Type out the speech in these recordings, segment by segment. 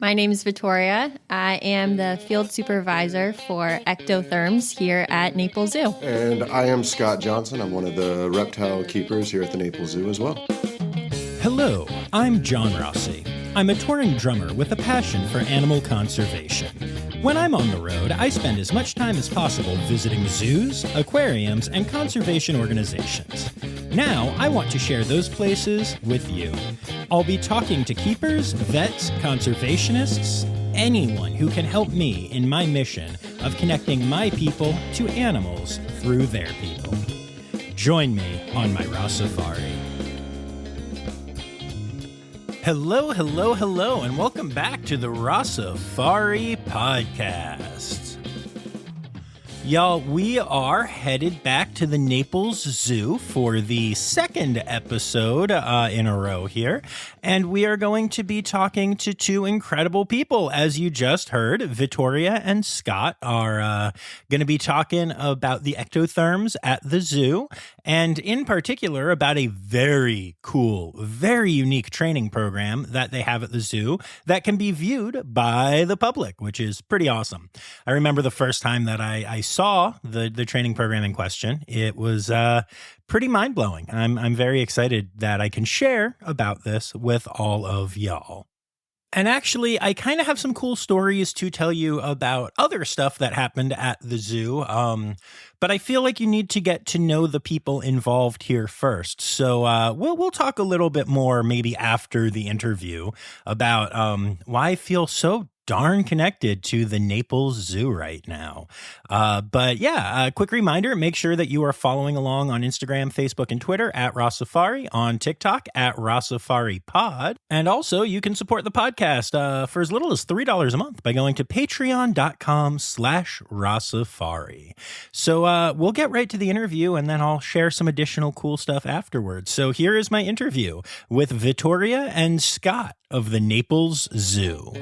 My name is Vittoria. I am the field supervisor for ectotherms here at Naples Zoo. And I am Scott Johnson. I'm one of the reptile keepers here at the Naples Zoo as well. Hello, I'm John Rossi. I'm a touring drummer with a passion for animal conservation. When I'm on the road, I spend as much time as possible visiting zoos, aquariums, and conservation organizations. Now, I want to share those places with you. I'll be talking to keepers, vets, conservationists, anyone who can help me in my mission of connecting my people to animals through their people. Join me on my Rossifari. Hello, and welcome back to the Rossifari podcast. Y'all, we are headed back to the Naples Zoo for the second episode in a row here, and we are going to be talking to two incredible people. As you just heard, Vittoria and Scott are going to be talking about the ectotherms at the zoo, and in particular about a very cool, very unique training program that they have at the zoo that can be viewed by the public, which is pretty awesome. I remember the first time that I saw the training program in question. It was pretty mind-blowing. I'm very excited that I can share about this with all of y'all. And actually, I kind of have some cool stories to tell you about other stuff that happened at the zoo. But I feel like you need to get to know the people involved here first. So we'll talk a little bit more maybe after the interview about why I feel so darn connected to the Naples Zoo right now. But yeah, a quick reminder, make sure that you are following along on Instagram, Facebook, and Twitter at Rossifari, on TikTok at Rossifari Pod. And also you can support the podcast for as little as $3 a month by going to patreon.com/Rossifari. So we'll get right to the interview and then I'll share some additional cool stuff afterwards. So here is my interview with Vittoria and Scott of the Naples Zoo.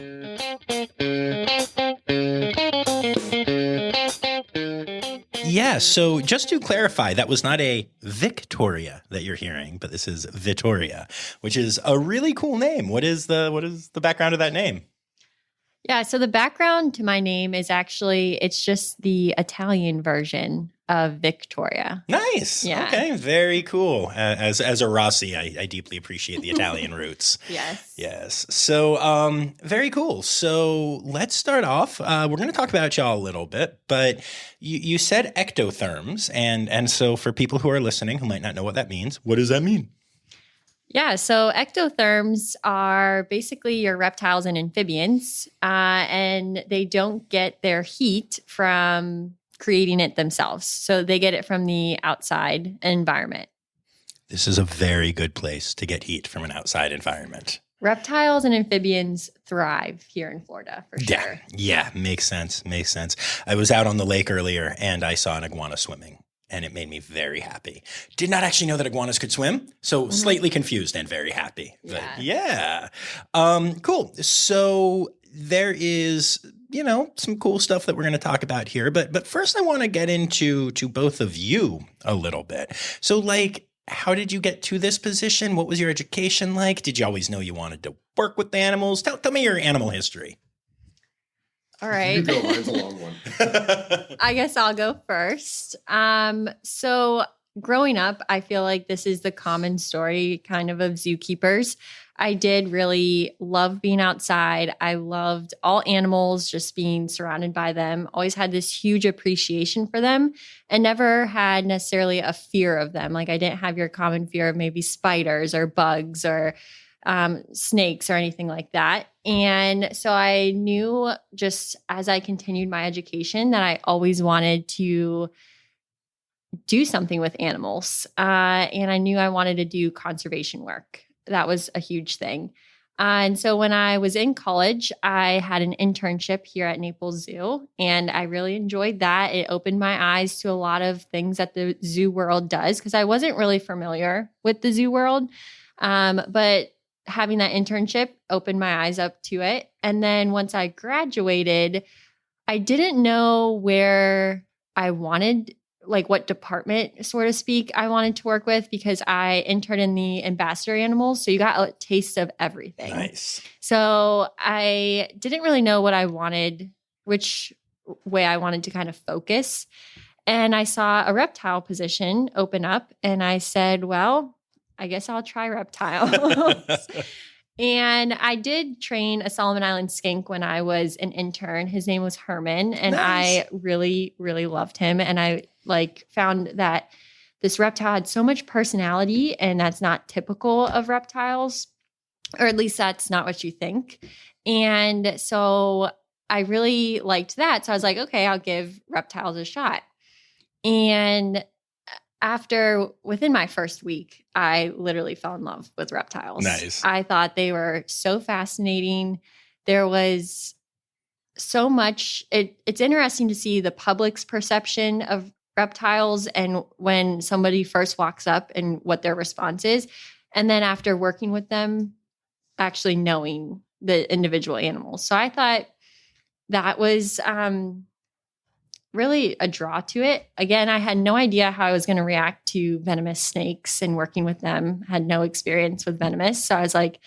Yeah, so just to clarify, that was not a Victoria that you're hearing, but this is Vittoria, which is a really cool name. What is the background of that name? Yeah, so the background to my name is actually, it's just the Italian version of Victoria. Nice. Yeah. Okay, very cool. As a Rossi, I deeply appreciate the Italian roots. Yes. So very cool. So let's start off. We're going to talk about y'all a little bit, but you said ectotherms. And so for people who are listening who might not know what that means, what does that mean? Yeah, so ectotherms are basically your reptiles and amphibians, and they don't get their heat from creating it themselves. So they get it from the outside environment. This is a very good place to get heat from an outside environment. Reptiles and amphibians thrive here in Florida, for sure. Yeah, makes sense. I was out on the lake earlier, and I saw an iguana swimming. And it made me very happy. Did not actually know that iguanas could swim, so slightly confused and very happy. But yeah. Cool. So there is, some cool stuff that we're going to talk about here. But first I want to get into both of you a little bit. So how did you get to this position? What was your education like? Did you always know you wanted to work with the animals? Tell me your animal history. All right. You go, mine's a long one. I guess I'll go first. So growing up, I feel like this is the common story kind of zookeepers. I did really love being outside. I loved all animals, just being surrounded by them. Always had this huge appreciation for them and never had necessarily a fear of them. Like I didn't have your common fear of maybe spiders or bugs or snakes or anything like that. And so I knew just as I continued my education that I always wanted to do something with animals. And I knew I wanted to do conservation work. That was a huge thing. And so when I was in college, I had an internship here at Naples Zoo, and I really enjoyed that. It opened my eyes to a lot of things that the zoo world does because I wasn't really familiar with the zoo world. But having that internship opened my eyes up to it. And then once I graduated, I didn't know where I wanted like what department, so to speak, I wanted to work with because I interned in the ambassador animals. So you got a taste of everything. Nice. So I didn't really know what I wanted, which way I wanted to kind of focus. And I saw a reptile position open up and I said, well, I guess I'll try reptiles. And I did train a Solomon Island skink when I was an intern. His name was Herman, and Nice. I really, really loved him. And I found that this reptile had so much personality, and that's not typical of reptiles, or at least that's not what you think. And so I really liked that. So I was like, okay, I'll give reptiles a shot. And within my first week, I literally fell in love with reptiles. Nice. I thought they were so fascinating. There was so much. It's interesting to see the public's perception of reptiles and when somebody first walks up and what their response is. And then after working with them, actually knowing the individual animals. So I thought that was really a draw to it. Again, I had no idea how I was going to react to venomous snakes and working with them. Had no experience with venomous. So I was like,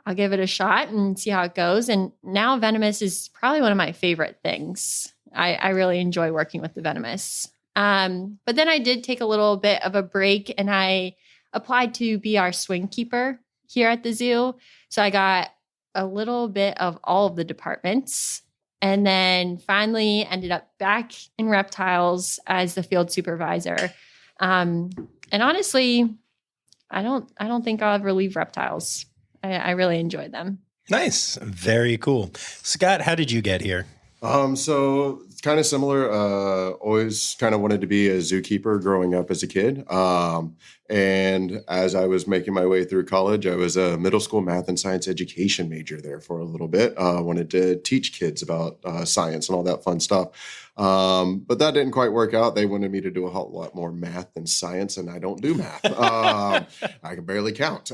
I'll give it a shot and see how it goes. And now venomous is probably one of my favorite things. I really enjoy working with the venomous. But then I did take a little bit of a break and I applied to be our swing keeper here at the zoo. So I got a little bit of all of the departments. And then finally ended up back in reptiles as the field supervisor. And honestly, I don't think I'll ever leave reptiles. I really enjoyed them. Nice. Very cool. Scott, how did you get here? So it's kind of similar. Always kind of wanted to be a zookeeper growing up as a kid. And as I was making my way through college, I was a middle school math and science education major there for a little bit. Wanted to teach kids about science and all that fun stuff. But that didn't quite work out. They wanted me to do a whole lot more math than science, and I don't do math. I can barely count.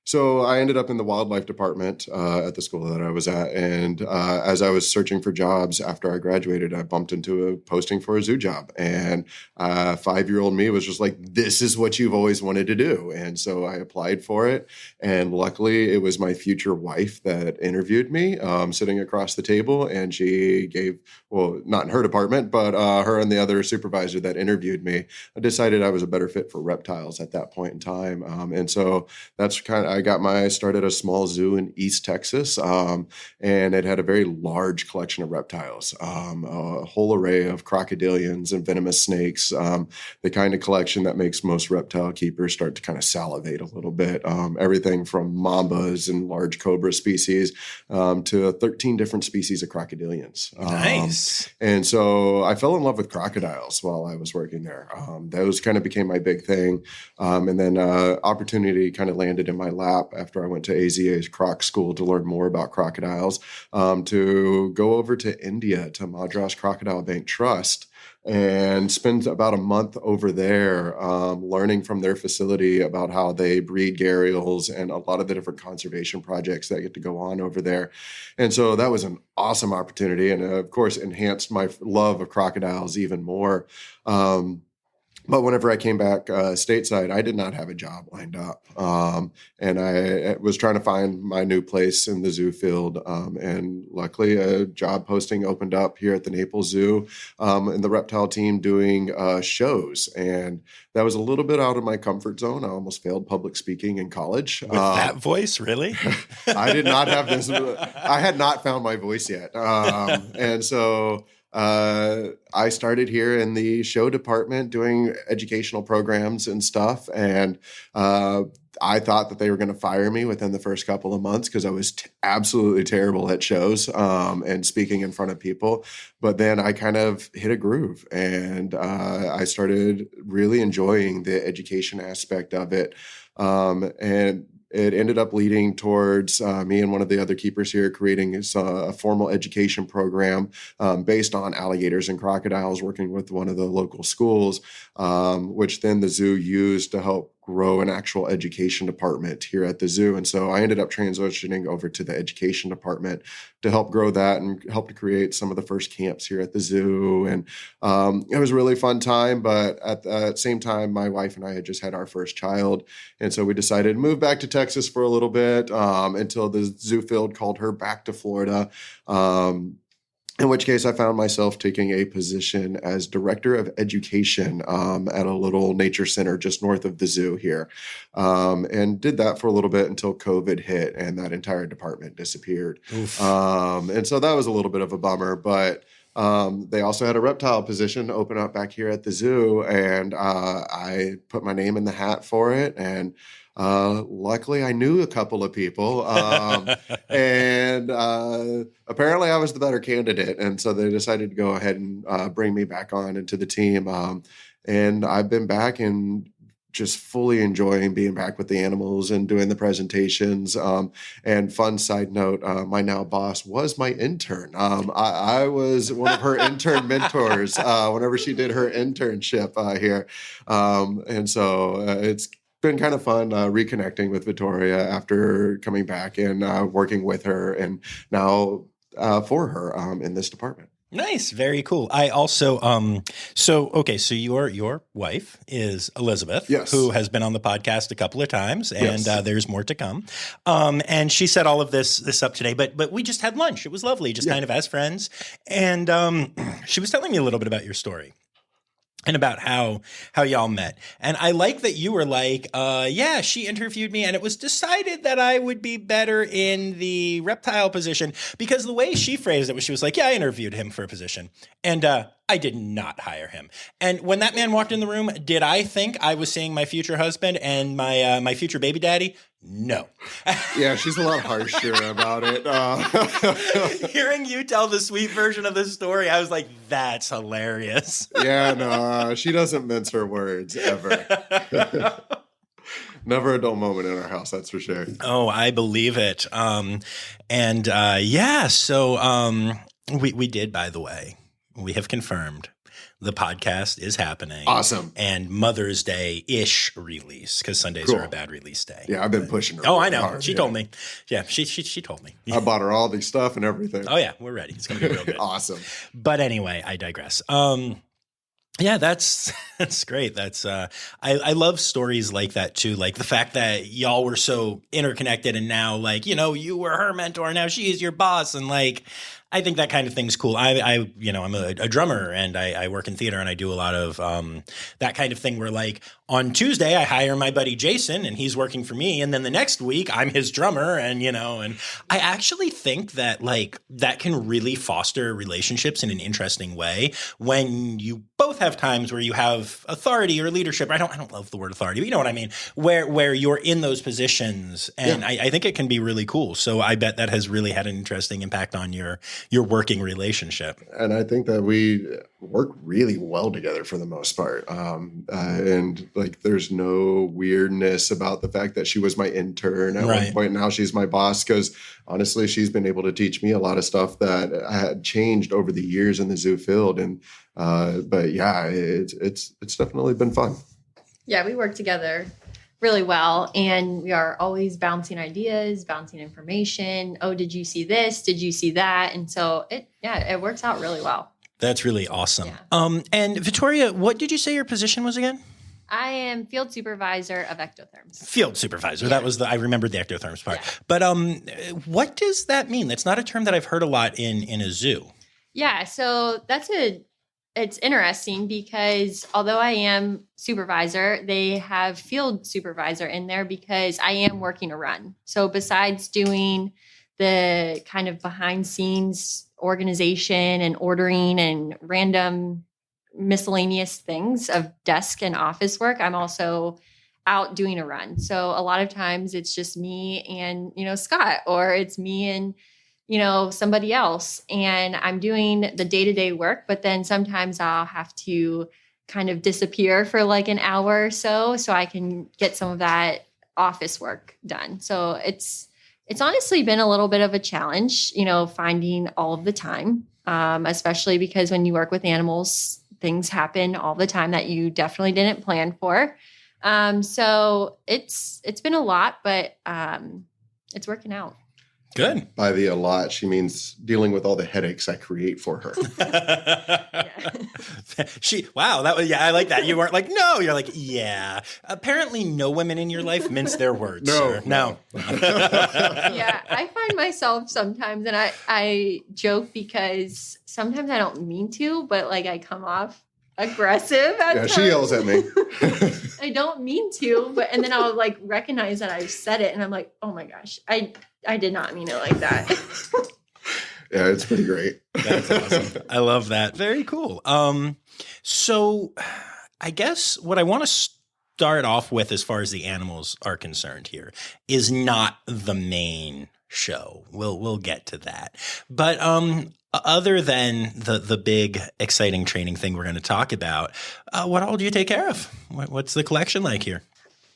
So I ended up in the wildlife department at the school that I was at. And as I was searching for jobs after I graduated, I bumped into a posting for a zoo job. And 5-year-old me was just like, this is what you've always wanted to do. And so I applied for it. And luckily, it was my future wife that interviewed me, sitting across the table. And she gave, well, not in her department, but her and the other supervisor that interviewed me, I decided I was a better fit for reptiles at that point in time. And so that's I started a small zoo in East Texas, and it had a very large collection of reptiles, a whole array of crocodilians and venomous snakes, the kind of collection that makes most reptile keepers start to kind of salivate a little bit. Everything from mambas and large cobra species to 13 different species of crocodilians. Nice. And so I fell in love with crocodiles while I was working there. Those kind of became my big thing. And then opportunity kind of landed in my lap after I went to AZA's Croc School to learn more about crocodiles, to go over to India to Madras Crocodile Bank Trust and spend about a month over there learning from their facility about how they breed gharials and a lot of the different conservation projects that get to go on over there. And so that was an awesome opportunity and, of course, enhanced my love of crocodiles even more. But whenever I came back stateside, I did not have a job lined up. And I was trying to find my new place in the zoo field. And luckily, a job posting opened up here at the Naples Zoo in the reptile team doing shows. And that was a little bit out of my comfort zone. I almost failed public speaking in college. With that voice, really? I did not have this. I had not found my voice yet. And so I started here in the show department doing educational programs and stuff. And I thought that they were going to fire me within the first couple of months because I was absolutely terrible at shows and speaking in front of people. But then I kind of hit a groove and I started really enjoying the education aspect of it. And it ended up leading towards me and one of the other keepers here creating a formal education program based on alligators and crocodiles, working with one of the local schools, which then the zoo used to help grow an actual education department here at the zoo. And so I ended up transitioning over to the education department to help grow that and help to create some of the first camps here at the zoo. And it was a really fun time. But at the same time, my wife and I had just had our first child. And so we decided to move back to Texas for a little bit until the zoo field called her back to Florida. In which case I found myself taking a position as director of education at a little nature center just north of the zoo here, and did that for a little bit until COVID hit and that entire department disappeared. And so that was a little bit of a bummer, but they also had a reptile position open up back here at the zoo, and I put my name in the hat for it. And luckily I knew a couple of people, and apparently I was the better candidate. And so they decided to go ahead and bring me back on into the team. And I've been back and just fully enjoying being back with the animals and doing the presentations. And fun side note, my now boss was my intern. I was one of her intern mentors whenever she did her internship here. And so it's been kind of fun reconnecting with Vittoria after coming back and working with her and now for her in this department. Nice. Very cool. I also, so your wife is Elizabeth, yes, who has been on the podcast a couple of times, and yes, there's more to come. And she set all of this up today, but we just had lunch. It was lovely, just kind of as friends. And she was telling me a little bit about your story and about how y'all met. And I like that you were like, yeah, she interviewed me and it was decided that I would be better in the reptile position, because the way she phrased it was, she was like, yeah, I interviewed him for a position and I did not hire him. And when that man walked in the room, did I think I was seeing my future husband and my future baby daddy? No. Yeah, she's a lot harsher about it. Hearing you tell the sweet version of this story, I was like, that's hilarious. Yeah, no, she doesn't mince her words ever. Never a dull moment in our house, that's for sure. Oh, I believe it. So we did, by the way, we have confirmed the podcast is happening. Awesome. And Mother's Day-ish release, because Sundays are a bad release day. Yeah, I've been pushing her. Oh, I know. Hard. She told me. Yeah, she told me. I bought her all these stuff and everything. Oh, yeah, we're ready. It's going to be real good. Awesome. But anyway, I digress. Yeah, that's great. That's I love stories like that too. Like the fact that y'all were so interconnected and now, like, you know, you were her mentor, now she is your boss, and like I think that kind of thing's cool. I'm a drummer and I work in theater and I do a lot of that kind of thing where like on Tuesday I hire my buddy Jason and he's working for me, and then the next week I'm his drummer, and and I actually think that like that can really foster relationships in an interesting way when you both have times where you have authority or leadership. I don't love the word authority, but you know what I mean, where you're in those positions, and I think it can be really cool. So I bet that has really had an interesting impact on your working relationship. And I think that we work really well together for the most part. And like, there's no weirdness about the fact that she was my intern at one point. Now she's my boss, because honestly, she's been able to teach me a lot of stuff that had changed over the years in the zoo field. And, but yeah, it's definitely been fun. Yeah, we work together really well, and we are always bouncing ideas, bouncing information. Oh, did you see this? Did you see that? And so it works out really well. That's really awesome. Yeah. And Vittoria, what did you say your position was again? I am field supervisor of ectotherms. Field supervisor. Yeah. That was I remembered the ectotherms part. Yeah. But what does that mean? That's not a term that I've heard a lot in a zoo. Yeah, so it's interesting because although I am supervisor, they have field supervisor in there because I am working a run. So besides doing the kind of behind scenes organization and ordering and random miscellaneous things of desk and office work, I'm also out doing a run. So a lot of times it's just me and, Scott, or it's me and, somebody else, and I'm doing the day-to-day work, but then sometimes I'll have to kind of disappear for like an hour or so I can get some of that office work done. So it's honestly been a little bit of a challenge, finding all of the time, especially because when you work with animals, things happen all the time that you definitely didn't plan for. So it's been a lot, but it's working out. Good. By the a lot, she means dealing with all the headaches I create for her. I like that. You weren't like, no, you're like, yeah. Apparently no women in your life mince their words. No. Yeah, I find myself sometimes, and I joke because sometimes I don't mean to, but like I come off aggressive at times. She yells at me. I don't mean to, and then I'll like recognize that I've said it, and I'm like, oh my gosh, I did not mean it like that. Yeah, it's pretty great. That's awesome. I love that. Very cool. So I guess what I want to start off with as far as the animals are concerned here is not the main show. We'll get to that. But other than the big exciting training thing we're going to talk about, what all do you take care of? What's the collection like here?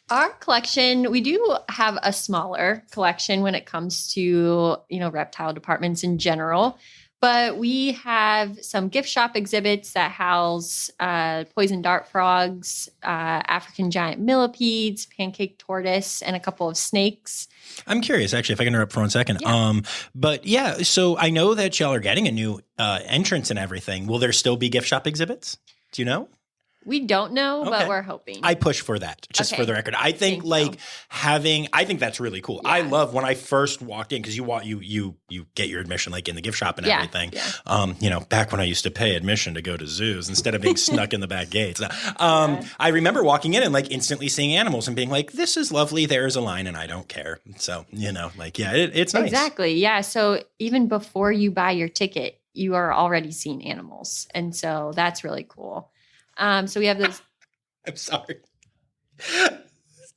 Our collection, we do have a smaller collection when it comes to, reptile departments in general, but we have some gift shop exhibits that house poison dart frogs, African giant millipedes, pancake tortoise, and a couple of snakes. I'm curious, actually, if I can interrupt for 1 second. Yeah. So I know that y'all are getting a new entrance and everything. Will there still be gift shop exhibits? Do you know? We don't know, but we're hoping. I push for that, just for the record. I think I think that's really cool. Yeah. I love when I first walked in, because you get your admission like in the gift shop and everything. Yeah. Back when I used to pay admission to go to zoos instead of being snuck in the back gates. I remember walking in and like instantly seeing animals and being like, this is lovely. There's a line and I don't care. So, it's nice. Exactly. Yeah. So even before you buy your ticket, you are already seeing animals. And so that's really cool. So we have those. I'm sorry.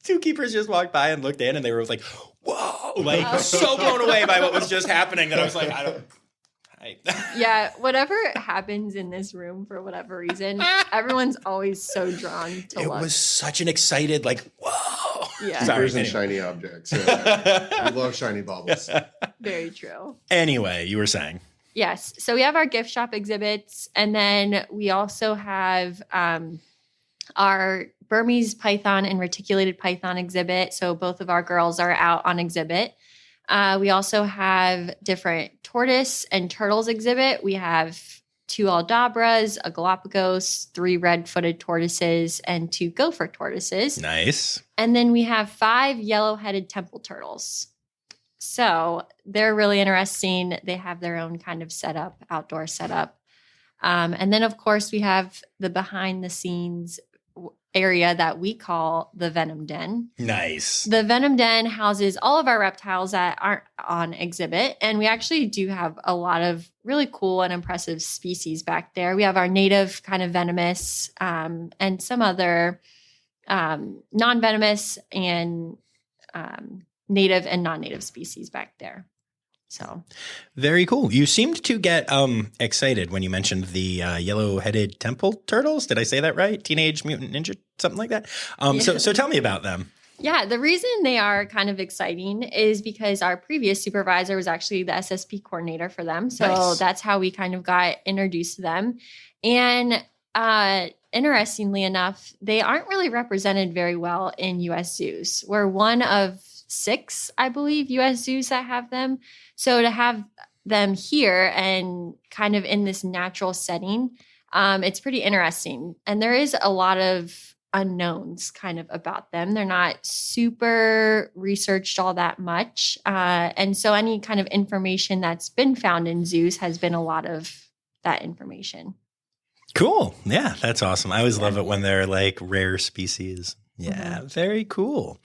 Two keepers just walked by and looked in, and they were like, "Whoa!" So blown away by what was just happening that I was like, Yeah, whatever happens in this room for whatever reason, everyone's always so drawn to look. It was such an excited, whoa. Yeah. Sorry, and shiny objects. Yeah. We love shiny baubles. Very true. Anyway, you were saying. Yes. So we have our gift shop exhibits, and then we also have our Burmese python and reticulated python exhibit. So both of our girls are out on exhibit. We also have different tortoise and turtles exhibit. We have 2 Aldabras, a Galapagos, 3 red-footed tortoises, and 2 gopher tortoises. Nice. And then we have 5 yellow-headed temple turtles. So they're really interesting. They have their own kind of setup, outdoor setup. And then, of course, we have the behind-the-scenes area that we call the Venom Den. Nice. The Venom Den houses all of our reptiles that aren't on exhibit. And we actually do have a lot of really cool and impressive species back there. We have our native kind of venomous and some other non-venomous and native and non-native species back there. So very cool. You seemed to get excited when you mentioned the yellow-headed temple turtles. Did I say that right? Teenage Mutant Ninja, something like that. So tell me about them. Yeah, the reason they are kind of exciting is because our previous supervisor was actually the SSP coordinator for them. So That's how we kind of got introduced to them. And interestingly enough, they aren't really represented very well in U.S. zoos. We're one of 6, I believe, U.S. zoos that have them. So to have them here and kind of in this natural setting, it's pretty interesting. And there is a lot of unknowns kind of about them. They're not super researched all that much. And so any kind of information that's been found in zoos has been a lot of that information. Cool. Yeah, that's awesome. I always love it when they're like rare species. Yeah, very cool.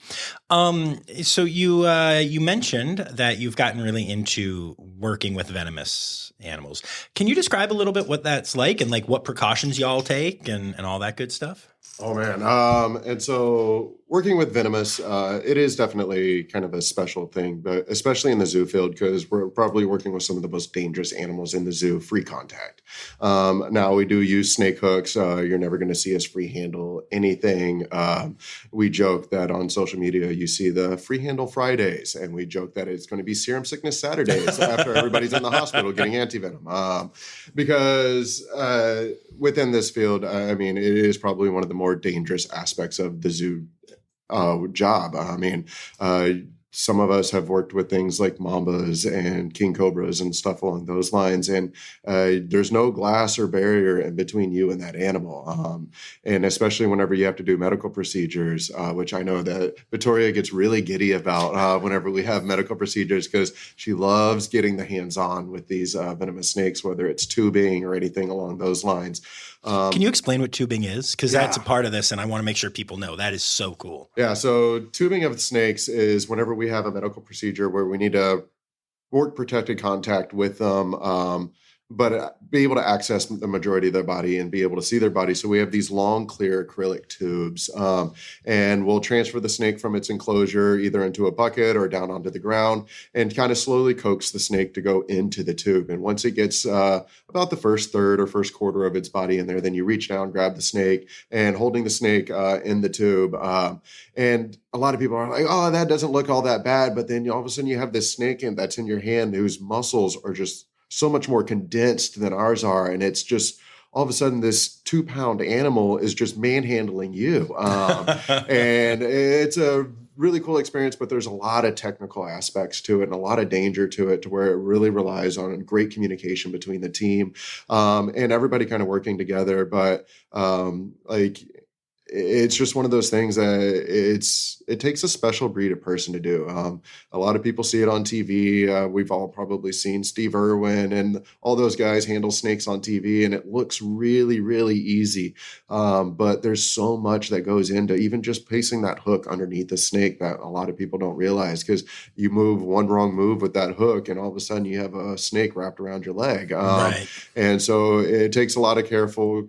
So you mentioned that you've gotten really into working with venomous animals. Can you describe a little bit what that's like and like what precautions y'all take and all that good stuff? Oh, man. And so working with venomous, it is definitely kind of a special thing, but especially in the zoo field, because we're probably working with some of the most dangerous animals in the zoo, free contact. Now, we do use snake hooks. You're never going to see us free handle anything. We joke that on social media, you see the free handle Fridays, and we joke that it's going to be serum sickness Saturdays after everybody's in the hospital getting antivenom. Because within this field, I mean, it is probably one of the more dangerous aspects of the zoo job. I mean, some of us have worked with things like mambas and king cobras and stuff along those lines. And there's no glass or barrier in between you and that animal. And especially whenever you have to do medical procedures, which I know that Vittoria gets really giddy about whenever we have medical procedures, because she loves getting the hands-on with these venomous snakes, whether it's tubing or anything along those lines. Can you explain what tubing is? Because that's a part of this, and I want to make sure people know. That is so cool. Yeah, so tubing of snakes is whenever we have a medical procedure where we need to work protected contact with them, but be able to access the majority of their body and be able to see their body. So we have these long, clear acrylic tubes, and we'll transfer the snake from its enclosure either into a bucket or down onto the ground and kind of slowly coax the snake to go into the tube. And once it gets about the first third or first quarter of its body in there, then you reach down, grab the snake, and holding the snake in the tube. And a lot of people are like, oh, that doesn't look all that bad. But then all of a sudden you have this snake that's in your hand whose muscles are just so much more condensed than ours are. And it's just all of a sudden this 2-pound animal is just manhandling you. And it's a really cool experience, but there's a lot of technical aspects to it and a lot of danger to it, to where it really relies on great communication between the team and everybody kind of working together. But it's just one of those things that it takes a special breed of person to do. A lot of people see it on TV. We've all probably seen Steve Irwin and all those guys handle snakes on TV, and it looks really, really easy. But there's so much that goes into even just placing that hook underneath the snake that a lot of people don't realize, because you move one wrong move with that hook and all of a sudden you have a snake wrapped around your leg. Right. And so it takes a lot of careful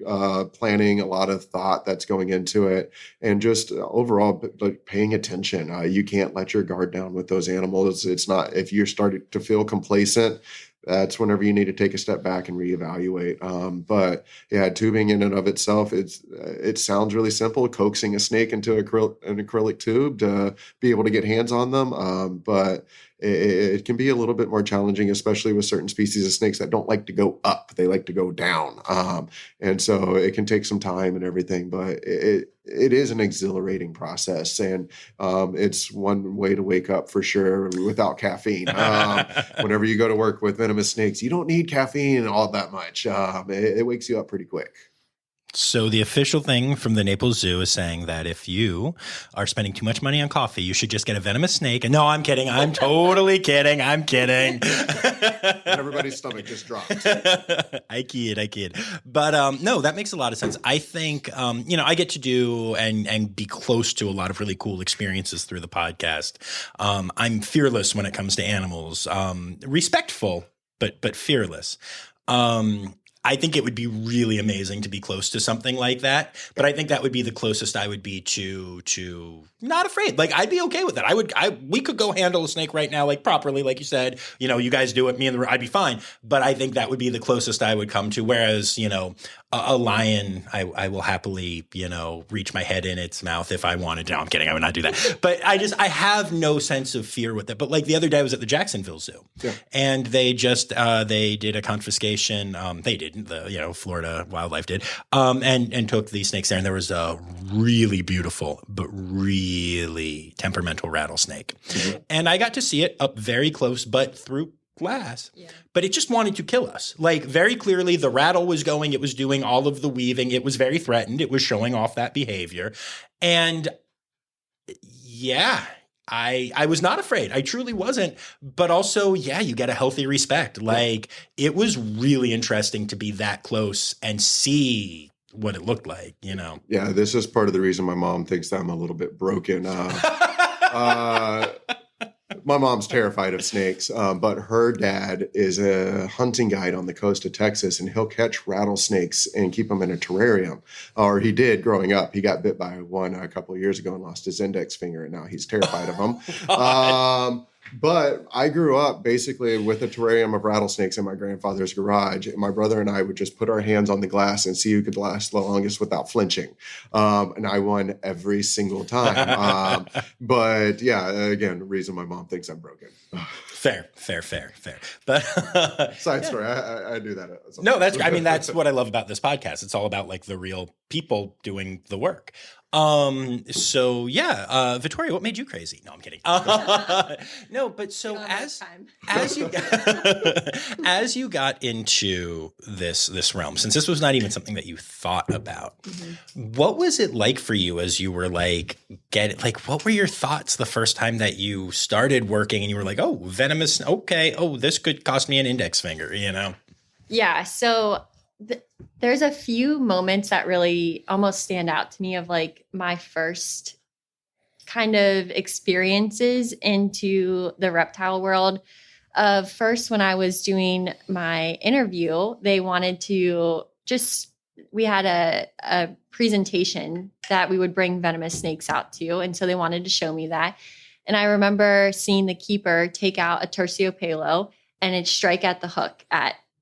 planning, a lot of thought that's going into it, and just overall paying attention. You can't let your guard down with those animals. It's not, if you're starting to feel complacent, that's whenever you need to take a step back and reevaluate. But yeah, tubing in and of itself, it sounds really simple, coaxing a snake into an acrylic tube to be able to get hands on them. But it can be a little bit more challenging, especially with certain species of snakes that don't like to go up. They like to go down. And so it can take some time and everything, but it is an exhilarating process. And it's one way to wake up for sure without caffeine. Whenever you go to work with venomous snakes, you don't need caffeine all that much. It wakes you up pretty quick. So the official thing from the Naples Zoo is saying that if you are spending too much money on coffee, you should just get a venomous snake. And no, I'm kidding. I'm totally kidding. I'm kidding. Everybody's stomach just dropped. I kid. But no, that makes a lot of sense. I think, I get to do and be close to a lot of really cool experiences through the podcast. I'm fearless when it comes to animals, respectful, but fearless. I think it would be really amazing to be close to something like that. But I think that would be the closest I would be to not afraid. Like, I'd be okay with it. We could go handle a snake right now, like properly, like you said, you guys do it, I'd be fine. But I think that would be the closest I would come to. Whereas, a lion, I will happily, reach my head in its mouth if I wanted to. No, I'm kidding. I would not do that. But I have no sense of fear with it. But like the other day I was at the Jacksonville Zoo, and they just, they did a confiscation. They didn't, Florida Wildlife did, and took these snakes there. And there was a really beautiful, but really temperamental rattlesnake. Mm-hmm. And I got to see it up very close, but through glass. Yeah. But it just wanted to kill us. Like, very clearly the rattle was going, it was doing all of the weaving. It was very threatened. It was showing off that behavior. And yeah, I was not afraid. I truly wasn't. But also, yeah, you get a healthy respect. Like, it was really interesting to be that close and see what it looked like, Yeah, this is part of the reason my mom thinks that I'm a little bit broken. My mom's terrified of snakes, but her dad is a hunting guide on the coast of Texas, and he'll catch rattlesnakes and keep them in a terrarium. Or he did growing up. He got bit by one a couple of years ago and lost his index finger, and now he's terrified of them. But I grew up basically with a terrarium of rattlesnakes in my grandfather's garage. And my brother and I would just put our hands on the glass and see who could last the longest without flinching. And I won every single time. But yeah, again, the reason my mom thinks I'm broken. Fair. But side story, I do that. No, that's what I love about this podcast. It's all about like the real people doing the work. So yeah, Vittoria, what made you crazy? No, I'm kidding. No, but so as you as you got into this realm, since this was not even something that you thought about, what was it like for you as you were what were your thoughts the first time that you started working and you were like, oh, venomous, okay, oh, this could cost me an index finger, you know? Yeah. So there's a few moments that really almost stand out to me of like my first kind of experiences into the reptile world. First, when I was doing my interview, they wanted to we had a presentation that we would bring venomous snakes out to. And so they wanted to show me that. And I remember seeing the keeper take out a terciopelo and it strike at the hook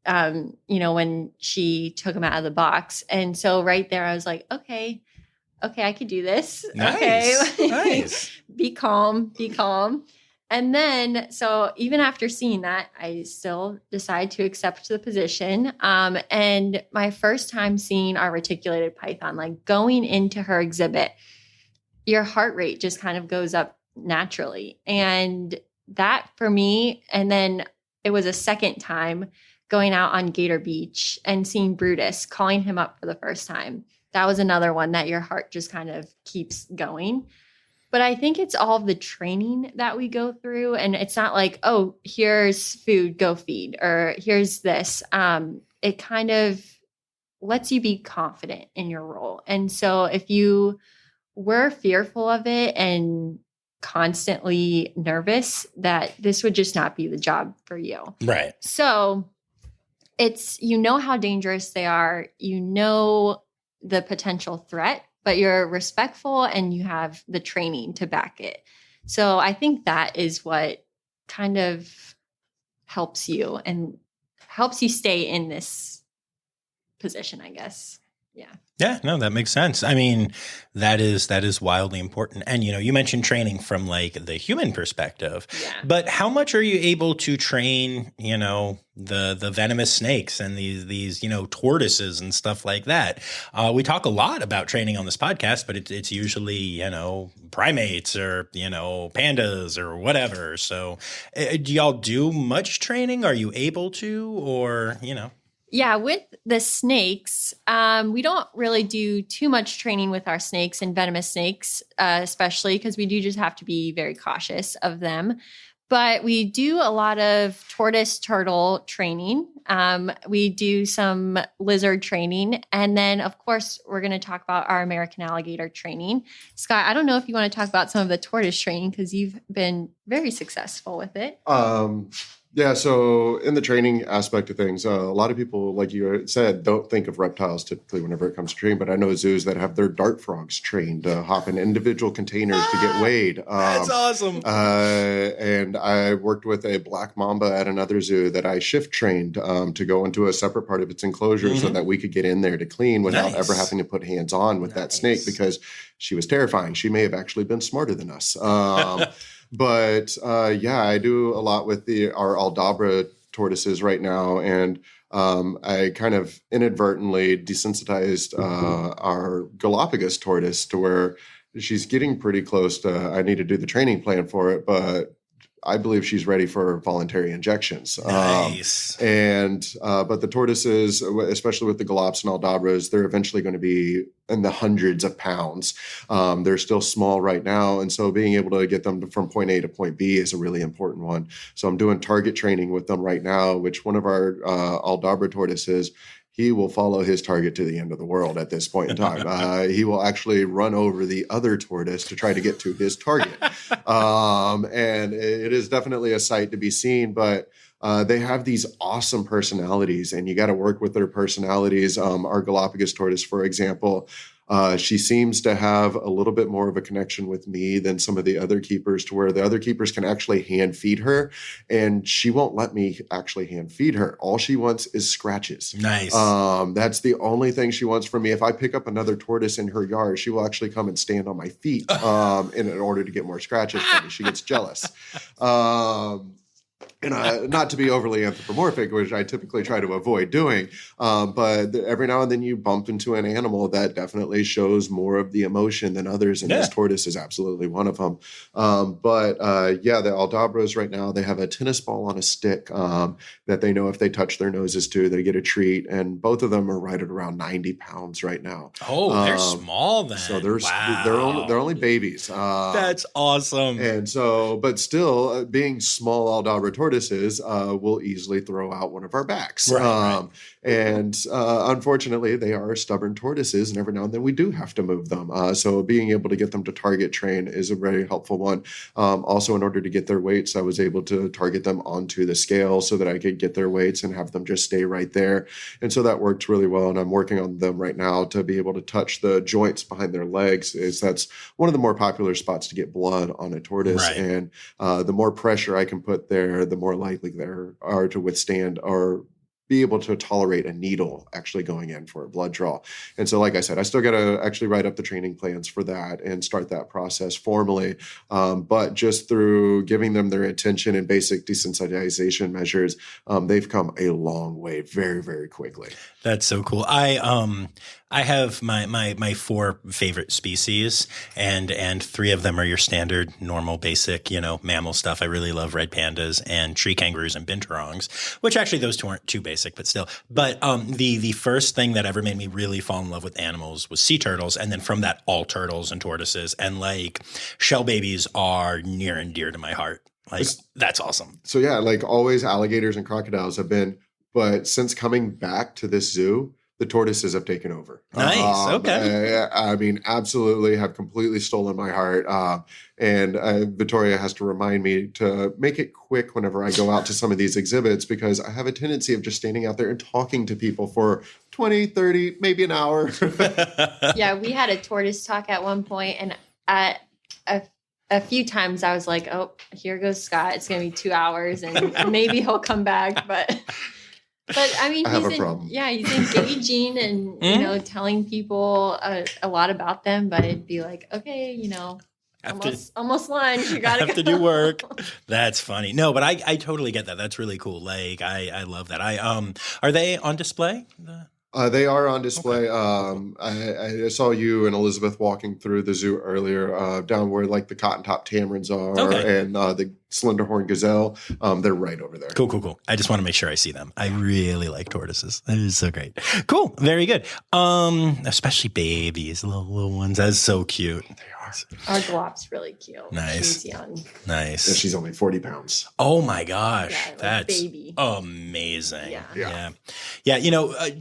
when she took him out of the box. And so right there, I was like, okay, I could do this. Nice. Okay. Nice. Be calm. And then, so even after seeing that, I still decided to accept the position. And my first time seeing our reticulated python, like going into her exhibit, your heart rate just kind of goes up naturally. And that for me, and then it was a second time going out on Gator Beach and seeing Brutus, calling him up for the first time. That was another one that your heart just kind of keeps going. But I think it's all the training that we go through. And it's not like, oh, here's food, go feed, or here's this. It kind of lets you be confident in your role. And so if you were fearful of it and constantly nervous, that this would just not be the job for you. Right. So it's, how dangerous they are, the potential threat, but you're respectful and you have the training to back it. So I think that is what kind of helps you stay in this position, I guess. Yeah. Yeah, no, that makes sense. I mean, that is wildly important. And, you mentioned training from like the human perspective, but how much are you able to train, the venomous snakes and these, tortoises and stuff like that? We talk a lot about training on this podcast, but it's usually, primates or, pandas or whatever. So do y'all do much training? Are you able to, or, Yeah, with the snakes, we don't really do too much training with our snakes and venomous snakes, especially because we do just have to be very cautious of them. But we do a lot of tortoise turtle training. We do some lizard training. And then, of course, we're going to talk about our American alligator training. Scott, I don't know if you want to talk about some of the tortoise training because you've been very successful with it. Yeah, so in the training aspect of things, a lot of people, like you said, don't think of reptiles typically whenever it comes to training, but I know zoos that have their dart frogs trained to hop in individual containers to get weighed. That's awesome. And I worked with a black mamba at another zoo that I shift trained to go into a separate part of its enclosure so that we could get in there to clean without ever having to put hands on with that snake because she was terrifying. She may have actually been smarter than us. But I do a lot with our Aldabra tortoises right now, and I kind of inadvertently desensitized our Galapagos tortoise to where she's getting pretty close to. I need to do the training plan for it, but I believe she's ready for voluntary injections. Nice. But the tortoises, especially with the Galops and Aldabras, they're eventually going to be in the hundreds of pounds. They're still small right now. And so being able to get them from point A to point B is a really important one. So I'm doing target training with them right now, which one of our Aldabra tortoises, he will follow his target to the end of the world at this point in time. He will actually run over the other tortoise to try to get to his target. And it is definitely a sight to be seen, but they have these awesome personalities and you got to work with their personalities. Our Galapagos tortoise, for example, she seems to have a little bit more of a connection with me than some of the other keepers, to where the other keepers can actually hand feed her, and she won't let me actually hand feed her. All she wants is scratches. Nice. That's the only thing she wants from me. If I pick up another tortoise in her yard, she will actually come and stand on my feet in order to get more scratches from me. She gets jealous. And not to be overly anthropomorphic, which I typically try to avoid doing, but every now and then you bump into an animal that definitely shows more of the emotion than others, and this tortoise is absolutely one of them. The Aldabras right now, they have a tennis ball on a stick that they know if they touch their noses to, they get a treat, and both of them are right at around 90 pounds right now. Oh, they're small then. So they're only babies. That's awesome. And so, but still, being small Aldabra tortoises will easily throw out one of our backs. Right. And unfortunately, they are stubborn tortoises, and every now and then we do have to move them. So being able to get them to target train is a very helpful one. Also, in order to get their weights, I was able to target them onto the scale so that I could get their weights and have them just stay right there. And so that worked really well. And I'm working on them right now to be able to touch the joints behind their legs. That's one of the more popular spots to get blood on a tortoise. Right. And the more pressure I can put there, the more likely they are to withstand or be able to tolerate a needle actually going in for a blood draw. And so, like I said, I still got to actually write up the training plans for that and start that process formally. But just through giving them their attention and basic desensitization measures, they've come a long way very, very quickly. That's so cool. I have my 4 favorite species, and 3 of them are your standard, normal, basic, mammal stuff. I really love red pandas and tree kangaroos and binturongs, which actually those 2 aren't too basic, but still. But the first thing that ever made me really fall in love with animals was sea turtles, and then from that, all turtles and tortoises, and like shell babies are near and dear to my heart. Like that's awesome. So yeah, like always, alligators and crocodiles have been, but since coming back to this zoo, the tortoises have taken over. Nice. Okay. I mean, absolutely have completely stolen my heart. And Vittoria has to remind me to make it quick whenever I go out to some of these exhibits, because I have a tendency of just standing out there and talking to people for 20, 30, maybe an hour. Yeah, we had a tortoise talk at one point, and at a few times I was like, oh, here goes Scott. It's going to be 2 hours and maybe he'll come back. But I mean, he's engaging and, telling people a lot about them, but it'd be like, okay, almost lunch. You got to have to do work. That's funny. No, but I totally get that. That's really cool. Like, I love that. Are they on display? They are on display. Okay. I saw you and Elizabeth walking through the zoo earlier, down where like the cotton top tamarins are, and the slenderhorn gazelle. They're right over there. Cool. I just want to make sure I see them. I really like tortoises. That is so great. Cool. Very good. Especially babies, little ones. That's so cute. They are. Our glop's really cute. Nice. She's young. Nice. And she's only 40 pounds. Oh my gosh. Yeah, that's baby. Amazing. Yeah.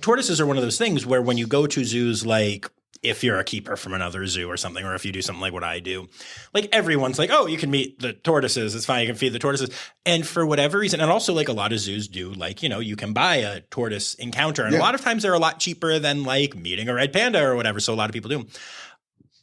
Tortoises are one of those things where when you go to zoos, like if you're a keeper from another zoo or something, or if you do something like what I do, like everyone's like, oh, you can meet the tortoises. It's fine. You can feed the tortoises. And for whatever reason, and also like a lot of zoos do, like, you can buy a tortoise encounter. And a lot of times they're a lot cheaper than like meeting a red panda or whatever. So a lot of people do them.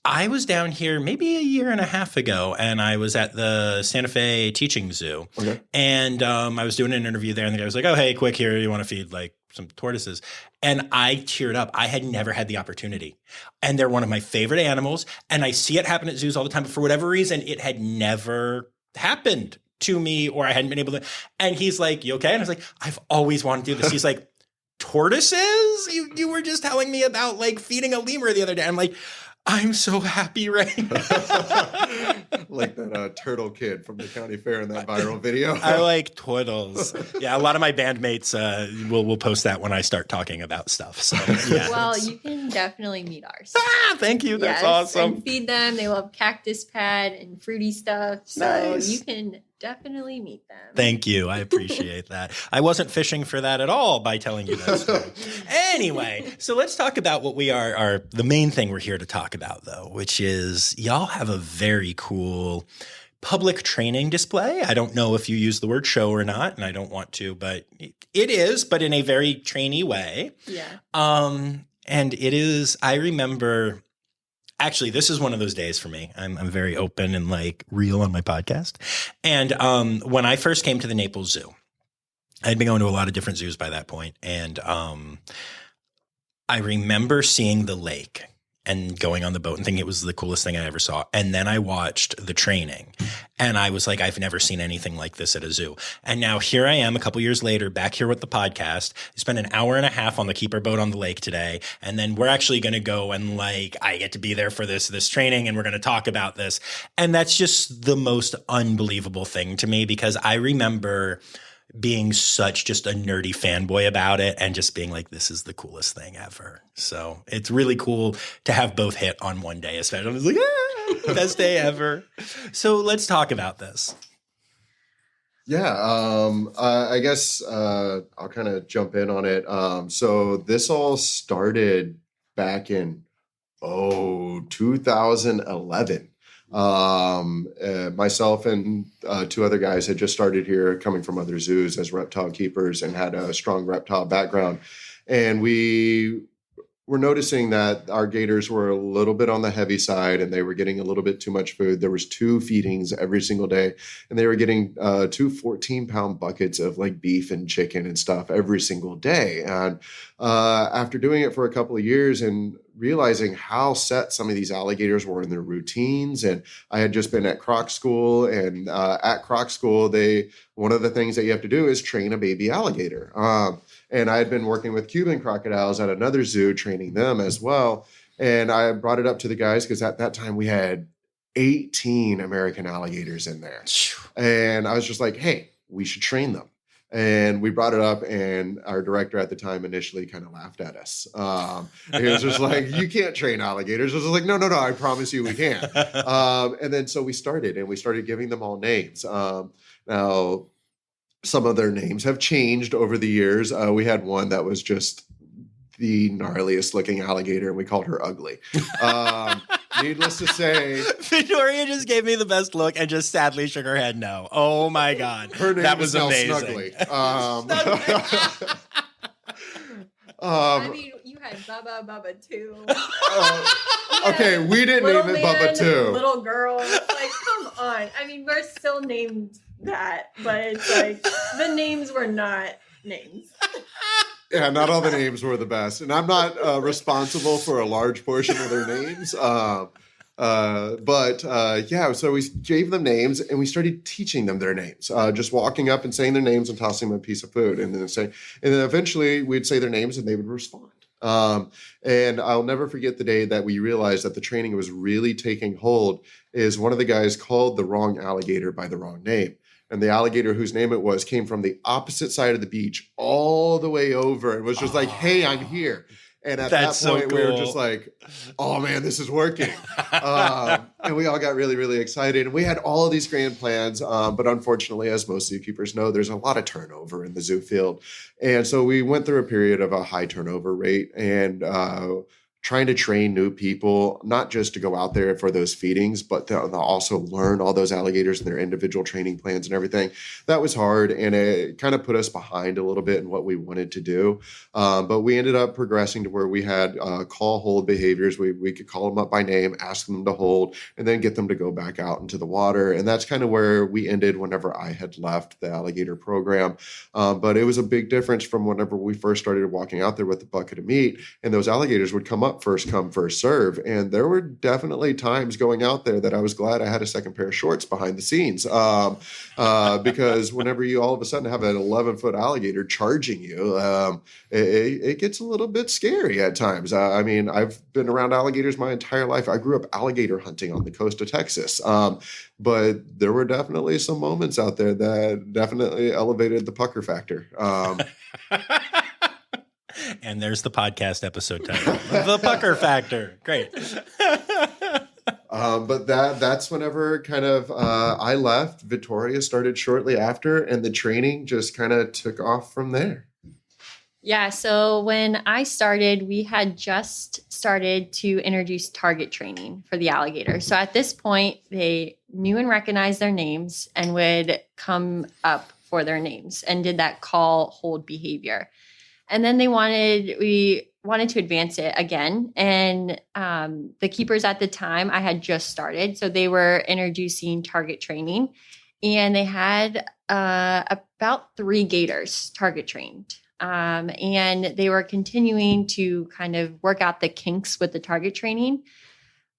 I was down here maybe a year and a half ago, and I was at the Santa Fe Teaching Zoo. Okay. And I was doing an interview there, and the guy was like, oh, hey, quick here, you want to feed like some tortoises? And I teared up. I had never had the opportunity. And they're one of my favorite animals, and I see it happen at zoos all the time. But for whatever reason, it had never happened to me, or I hadn't been able to. And he's like, you okay? And I was like, I've always wanted to do this. He's like, tortoises? You were just telling me about like feeding a lemur the other day. I'm like, I'm so happy right now. Like that turtle kid from the county fair in that viral video. I like turtles. Yeah, a lot of my bandmates will post that when I start talking about stuff. So yeah. Well, you can definitely meet ours. Thank you. That's awesome. And feed them. They love cactus pad and fruity stuff. So nice. You can definitely meet them. Thank you. I appreciate that. I wasn't fishing for that at all by telling you that story. Anyway, so let's talk about what we are the main thing we're here to talk about, though, which is y'all have a very cool public training display. I don't know if you use the word show or not, and I don't want to, but it is, but in a very trainee way. Yeah. And it is, I remember. Actually, this is one of those days for me. I'm very open and like real on my podcast. And when I first came to the Naples Zoo, I'd been going to a lot of different zoos by that point. And I remember seeing the lake and going on the boat and thinking it was the coolest thing I ever saw. And then I watched the training and I was like, I've never seen anything like this at a zoo. And now here I am a couple years later, back here with the podcast. I spent an hour and a half on the keeper boat on the lake today. And then we're actually going to go and like, I get to be there for this training and we're going to talk about this. And that's just the most unbelievable thing to me, because I remember being such just a nerdy fanboy about it and just being like, this is the coolest thing ever. So it's really cool to have both hit on one day, especially. I was like, best day ever. So let's talk about this. Yeah, I guess I'll kind of jump in on it. So this all started back in 2011. Myself and two other guys had just started here, coming from other zoos as reptile keepers, and had a strong reptile background. And we were noticing that our gators were a little bit on the heavy side and they were getting a little bit too much food. There was 2 feedings every single day, and they were getting 2 14-pound buckets of like beef and chicken and stuff every single day. And after doing it for a couple of years and realizing how set some of these alligators were in their routines, and I had just been at Croc School, and at Croc School, one of the things that you have to do is train a baby alligator. And I had been working with Cuban crocodiles at another zoo, training them as well. And I brought it up to the guys because at that time we had 18 American alligators in there. And I was just like, hey, we should train them. And we brought it up, and our director at the time initially kind of laughed at us. He was just like, you can't train alligators. I was like, no, I promise you we can. And then so we started giving them all names. Now, some of their names have changed over the years. We had one that was just the gnarliest looking alligator, and we called her Ugly. Needless to say, Vittoria just gave me the best look and just sadly shook her head no. Oh my God. Her name was amazing. Snuggly. I mean, you had Bubba too. Okay, we didn't name it Bubba too. Little girl. Like, come on. I mean, we're still named that, but it's like the names were not names. Yeah, not all the names were the best. And I'm not responsible for a large portion of their names. So we gave them names and we started teaching them their names. Just walking up and saying their names and tossing them a piece of food. And then eventually we'd say their names and they would respond. And I'll never forget the day that we realized that the training was really taking hold. Is one of the guys called the wrong alligator by the wrong name. And the alligator whose name it was came from the opposite side of the beach all the way over and was just like, hey, I'm here. And at that point, we were just like, oh, man, this is working. And we all got really, really excited. And we had all of these grand plans. But unfortunately, as most zookeepers know, there's a lot of turnover in the zoo field. And so we went through a period of a high turnover rate and trying to train new people, not just to go out there for those feedings, but to also learn all those alligators and their individual training plans and everything. That was hard, and it kind of put us behind a little bit in what we wanted to do. But we ended up progressing to where we had call-hold behaviors. We could call them up by name, ask them to hold, and then get them to go back out into the water. And that's kind of where we ended whenever I had left the alligator program. But it was a big difference from whenever we first started walking out there with the bucket of meat, and those alligators would come up first come, first serve. And there were definitely times going out there that I was glad I had a second pair of shorts behind the scenes. Because whenever you all of a sudden have an 11-foot alligator charging you, it gets a little bit scary at times. I mean, I've been around alligators my entire life. I grew up alligator hunting on the coast of Texas. But there were definitely some moments out there that definitely elevated the pucker factor. And there's the podcast episode title, The Pucker Factor. Great. But that's whenever kind of I left. Vittoria started shortly after, and the training just kind of took off from there. Yeah, so when I started, we had just started to introduce target training for the alligator. So at this point, they knew and recognized their names and would come up for their names and did that call hold behavior. And then we wanted to advance it again. And the keepers at the time, I had just started. So they were introducing target training. And they had about 3 gators target trained. And they were continuing to kind of work out the kinks with the target training,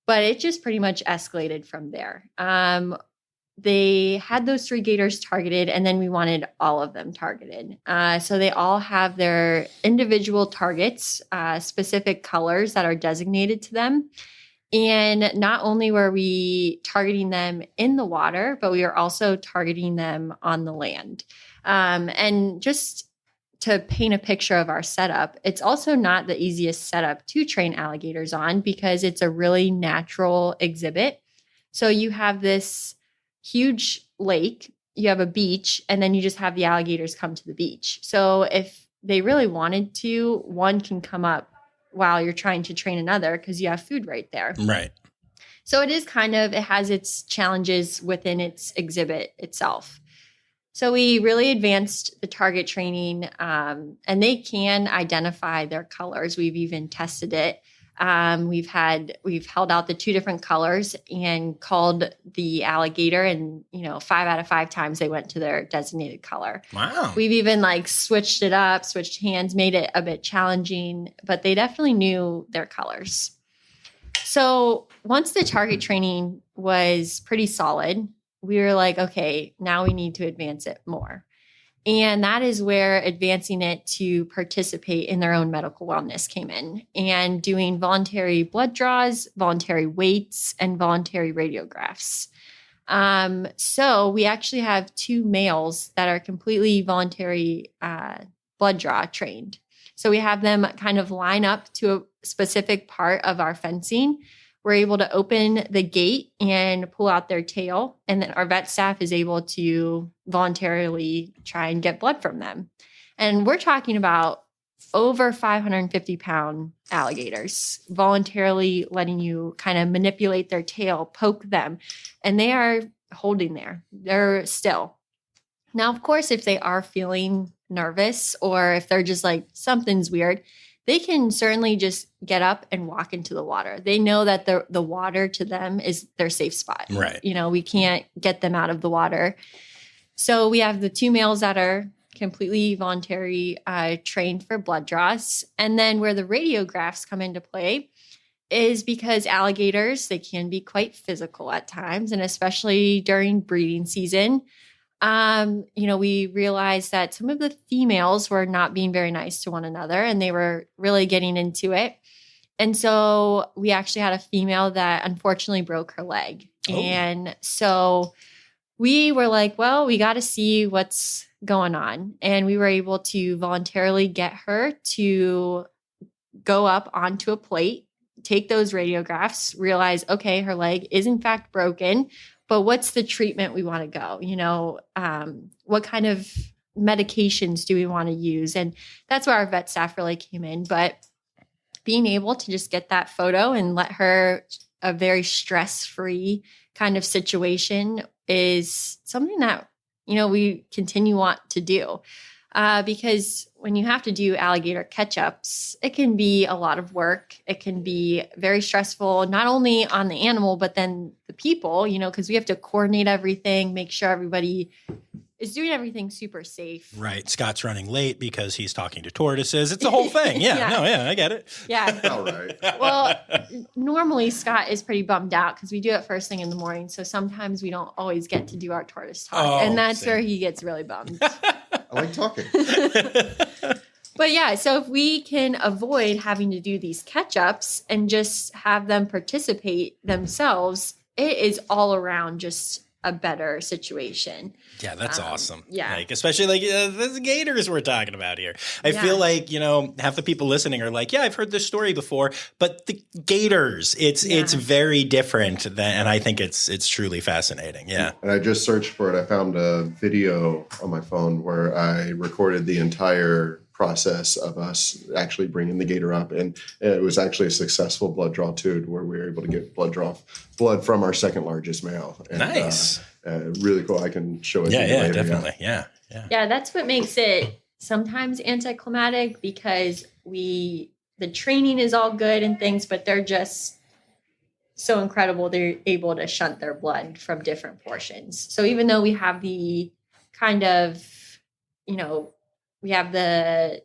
but it just pretty much escalated from there. They had those 3 gators targeted, and then we wanted all of them targeted. So they all have their individual targets, specific colors that are designated to them. And not only were we targeting them in the water, but we are also targeting them on the land. And just to paint a picture of our setup, it's also not the easiest setup to train alligators on because it's a really natural exhibit. So you have this huge lake, you have a beach, and then you just have the alligators come to the beach. So if they really wanted to, one can come up while you're trying to train another because you have food right there. Right. So it has its challenges within its exhibit itself. So we really advanced the target training, and they can identify their colors. We've even tested it. We've held out the 2 different colors and called the alligator, and 5 out of 5 times they went to their designated color. Wow. We've even switched it up, switched hands, made it a bit challenging, but they definitely knew their colors. So once the target training was pretty solid, we were like, okay, now we need to advance it more. And that is where advancing it to participate in their own medical wellness came in, and doing voluntary blood draws, voluntary weights, and voluntary radiographs. So we actually have 2 males that are completely voluntary blood draw trained. So we have them kind of line up to a specific part of our fencing. We're able to open the gate and pull out their tail, and then our vet staff is able to voluntarily try and get blood from them. And we're talking about over 550-pound alligators voluntarily letting you kind of manipulate their tail, poke them, and they are holding there. They're still. Now, of course, if they are feeling nervous or if they're just like something's weird, they can certainly just get up and walk into the water. They know that the water to them is their safe spot. Right. We can't get them out of the water. So we have the 2 males that are completely voluntary, trained for blood draws. And then where the radiographs come into play is because alligators, they can be quite physical at times, and especially during breeding season. We realized that some of the females were not being very nice to one another, and they were really getting into it. And so we actually had a female that unfortunately broke her leg. Oh. And so we were like, well, we got to see what's going on. And we were able to voluntarily get her to go up onto a plate, take those radiographs, realize, okay, her leg is in fact broken. But what's the treatment we want to go? What kind of medications do we want to use? And that's where our vet staff really came in. But being able to just get that photo and let her a very stress-free kind of situation is something that, we continue want to do. Because when you have to do alligator catch-ups, it can be a lot of work. It can be very stressful, not only on the animal, but then the people, because we have to coordinate everything, make sure everybody is doing everything super safe. Right. Scott's running late because he's talking to tortoises. It's a whole thing. Yeah. I get it. Yeah. All right. Well, normally Scott is pretty bummed out because we do it first thing in the morning. So sometimes we don't always get to do our tortoise talk. And that's where he gets really bummed. I like talking. But yeah, so if we can avoid having to do these catch-ups and just have them participate themselves, it is all around just a better situation. Yeah, that's awesome. Yeah. Especially the gators we're talking about here. I feel like, half the people listening are like, yeah, I've heard this story before, but the gators, it's very different and I think it's truly fascinating. Yeah. And I just searched for it. I found a video on my phone where I recorded the entire process of us actually bringing the gator up, and it was actually a successful blood draw too, where we were able to get blood from our second largest male. And, nice. Really cool. I can show it. Yeah, later. Definitely. Yeah. That's what makes it sometimes anticlimactic, because the training is all good and things, but they're just so incredible. They're able to shunt their blood from different portions. So even though we have the kind of, we have the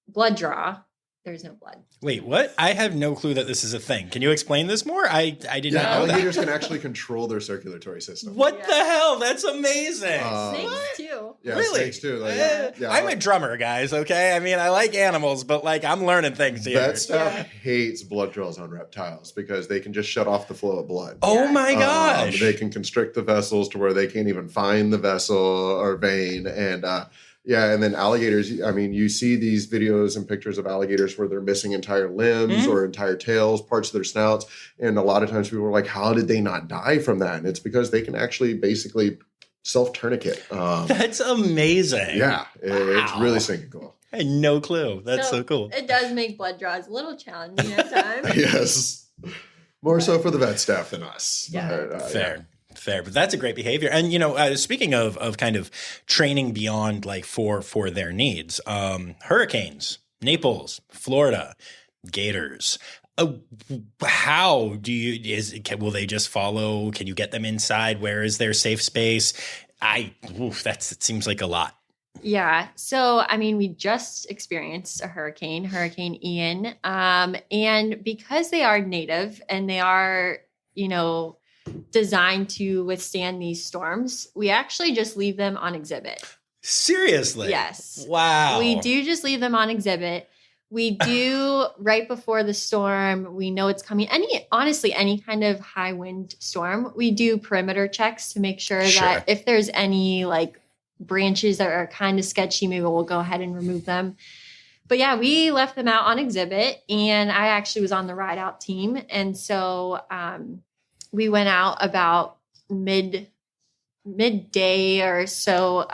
blood draw. There's no blood. Wait, what? I have no clue that this is a thing. Can you explain this more? I did not know that. Alligators can actually control their circulatory system. What the hell? That's amazing. Snakes too. Yeah, really? snakes too. I'm a drummer, guys, okay? I mean, I like animals, but like I'm learning things here. That stuff hates blood draws on reptiles because they can just shut off the flow of blood. Oh my gosh. They can constrict the vessels to where they can't even find the vessel or vein. And and then alligators, I mean, you see these videos and pictures of alligators where they're missing entire limbs or entire tails, parts of their snouts. And a lot of times people are like, how did they not die from that? And it's because they can actually basically self-tourniquet. That's amazing. Yeah, it's really stinking cool. I had no clue. That's so cool. It does make blood draws a little challenging at times. Yes. More so for the vet staff than us. Yeah. But, Fair, but that's a great behavior. And you know, speaking of kind of training beyond like for their needs, hurricanes, Naples, Florida, gators. How do you? Will they just follow? Can you get them inside? Where is their safe space? It seems like a lot. Yeah. So, I mean, we just experienced a Hurricane Ian. And because they are native and they are, designed to withstand these storms, we actually just leave them on exhibit. Seriously? Yes. Wow. We do just leave them on exhibit. We do right before the storm. We know it's coming. Any kind of high wind storm, we do perimeter checks to make sure that if there's any like branches that are kind of sketchy, maybe we'll go ahead and remove them. But yeah, we left them out on exhibit, and I actually was on the ride out team. And so we went out about midday or so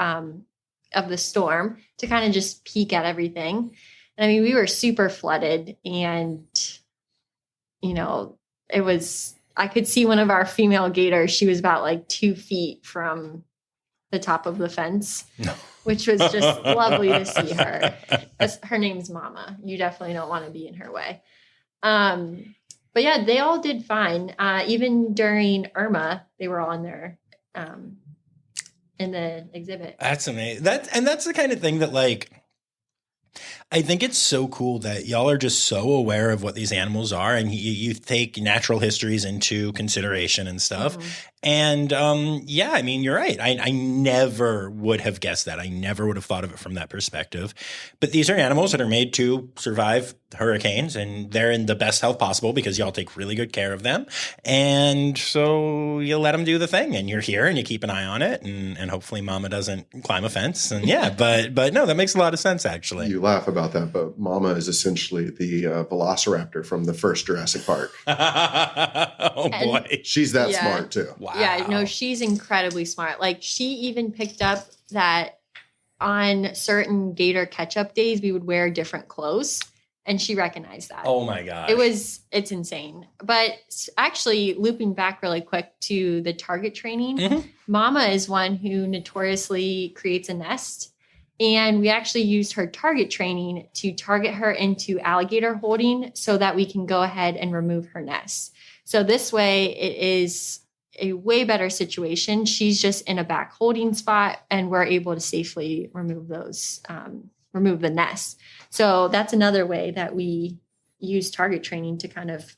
of the storm to kind of just peek at everything. And I mean, we were super flooded, and, I could see one of our female gators. She was about like 2 feet from the top of the fence, which was just lovely to see her. Her name's Mama. You definitely don't want to be in her way. But yeah, they all did fine. Even during Irma, they were all in there in the exhibit. That's amazing. That's the kind of thing that like, I think it's so cool that y'all are just so aware of what these animals are, and you take natural histories into consideration and stuff. Mm-hmm. And I mean, you're right. I never would have guessed that. I never would have thought of it from that perspective. But these are animals that are made to survive hurricanes, and they're in the best health possible because y'all take really good care of them. And so you let them do the thing, and you're here and you keep an eye on it, and hopefully Mama doesn't climb a fence. And but no, that makes a lot of sense actually. You laugh about that, but Mama is essentially the velociraptor from the first Jurassic Park. Oh boy. She's that smart too. Wow. Yeah, no, she's incredibly smart. Like, she even picked up that on certain gator catch-up days, we would wear different clothes, and she recognized that. Oh my gosh. It's insane. But actually, looping back really quick to the target training, Mama is one who notoriously creates a nest. And we actually used her target training to target her into alligator holding so that we can go ahead and remove her nest. So this way it is a way better situation. She's just in a back holding spot, and we're able to safely remove remove the nest. So that's another way that we use target training to kind of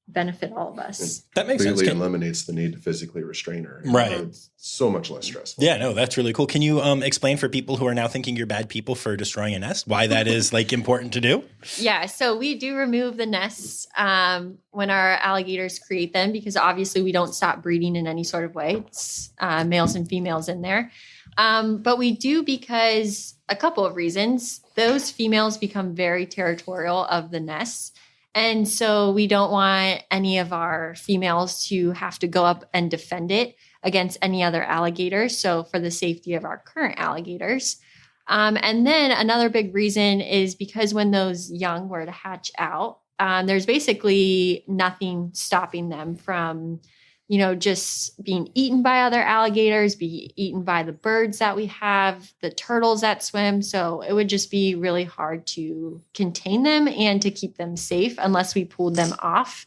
benefit all of us. That makes sense. Completely eliminates the need to physically restrain her. Right. It's so much less stressful. Yeah, no, that's really cool. Can you explain for people who are now thinking you're bad people for destroying a nest, why that is like important to do? Yeah, so we do remove the nests when our alligators create them, because obviously we don't stop breeding in any sort of way. It's males and females in there. But we do because a couple of reasons. Those females become very territorial of the nests. And so we don't want any of our females to have to go up and defend it against any other alligators. So for the safety of our current alligators. And then another big reason is because when those young were to hatch out, there's basically nothing stopping them from, just being eaten by other alligators, be eaten by the birds that we have, the turtles that swim. So it would just be really hard to contain them and to keep them safe unless we pulled them off.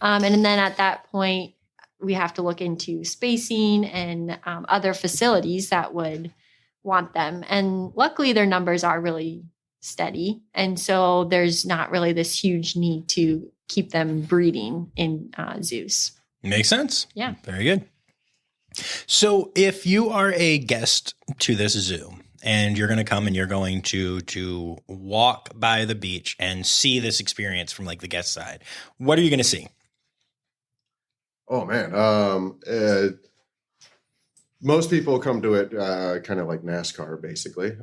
And then at that point, we have to look into spacing and other facilities that would want them. And luckily, their numbers are really steady. And so there's not really this huge need to keep them breeding in zoos. Makes sense. Yeah. Very good. So if you are a guest to this zoo and you're going to come and you're going to walk by the beach and see this experience from like the guest side, what are you going to see? Oh man. Most people come to it kind of like NASCAR, basically.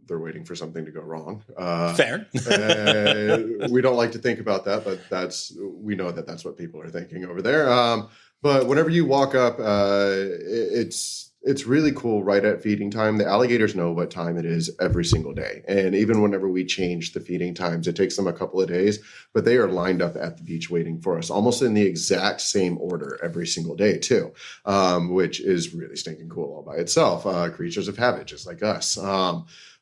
They're waiting for something to go wrong. Fair. We don't like to think about that, but we know that that's what people are thinking over there. But whenever you walk up, it's really cool right at feeding time. The alligators know what time it is every single day. And even whenever we change the feeding times, it takes them a couple of days, but they are lined up at the beach waiting for us almost in the exact same order every single day too, which is really stinking cool all by itself. Creatures of habit, just like us.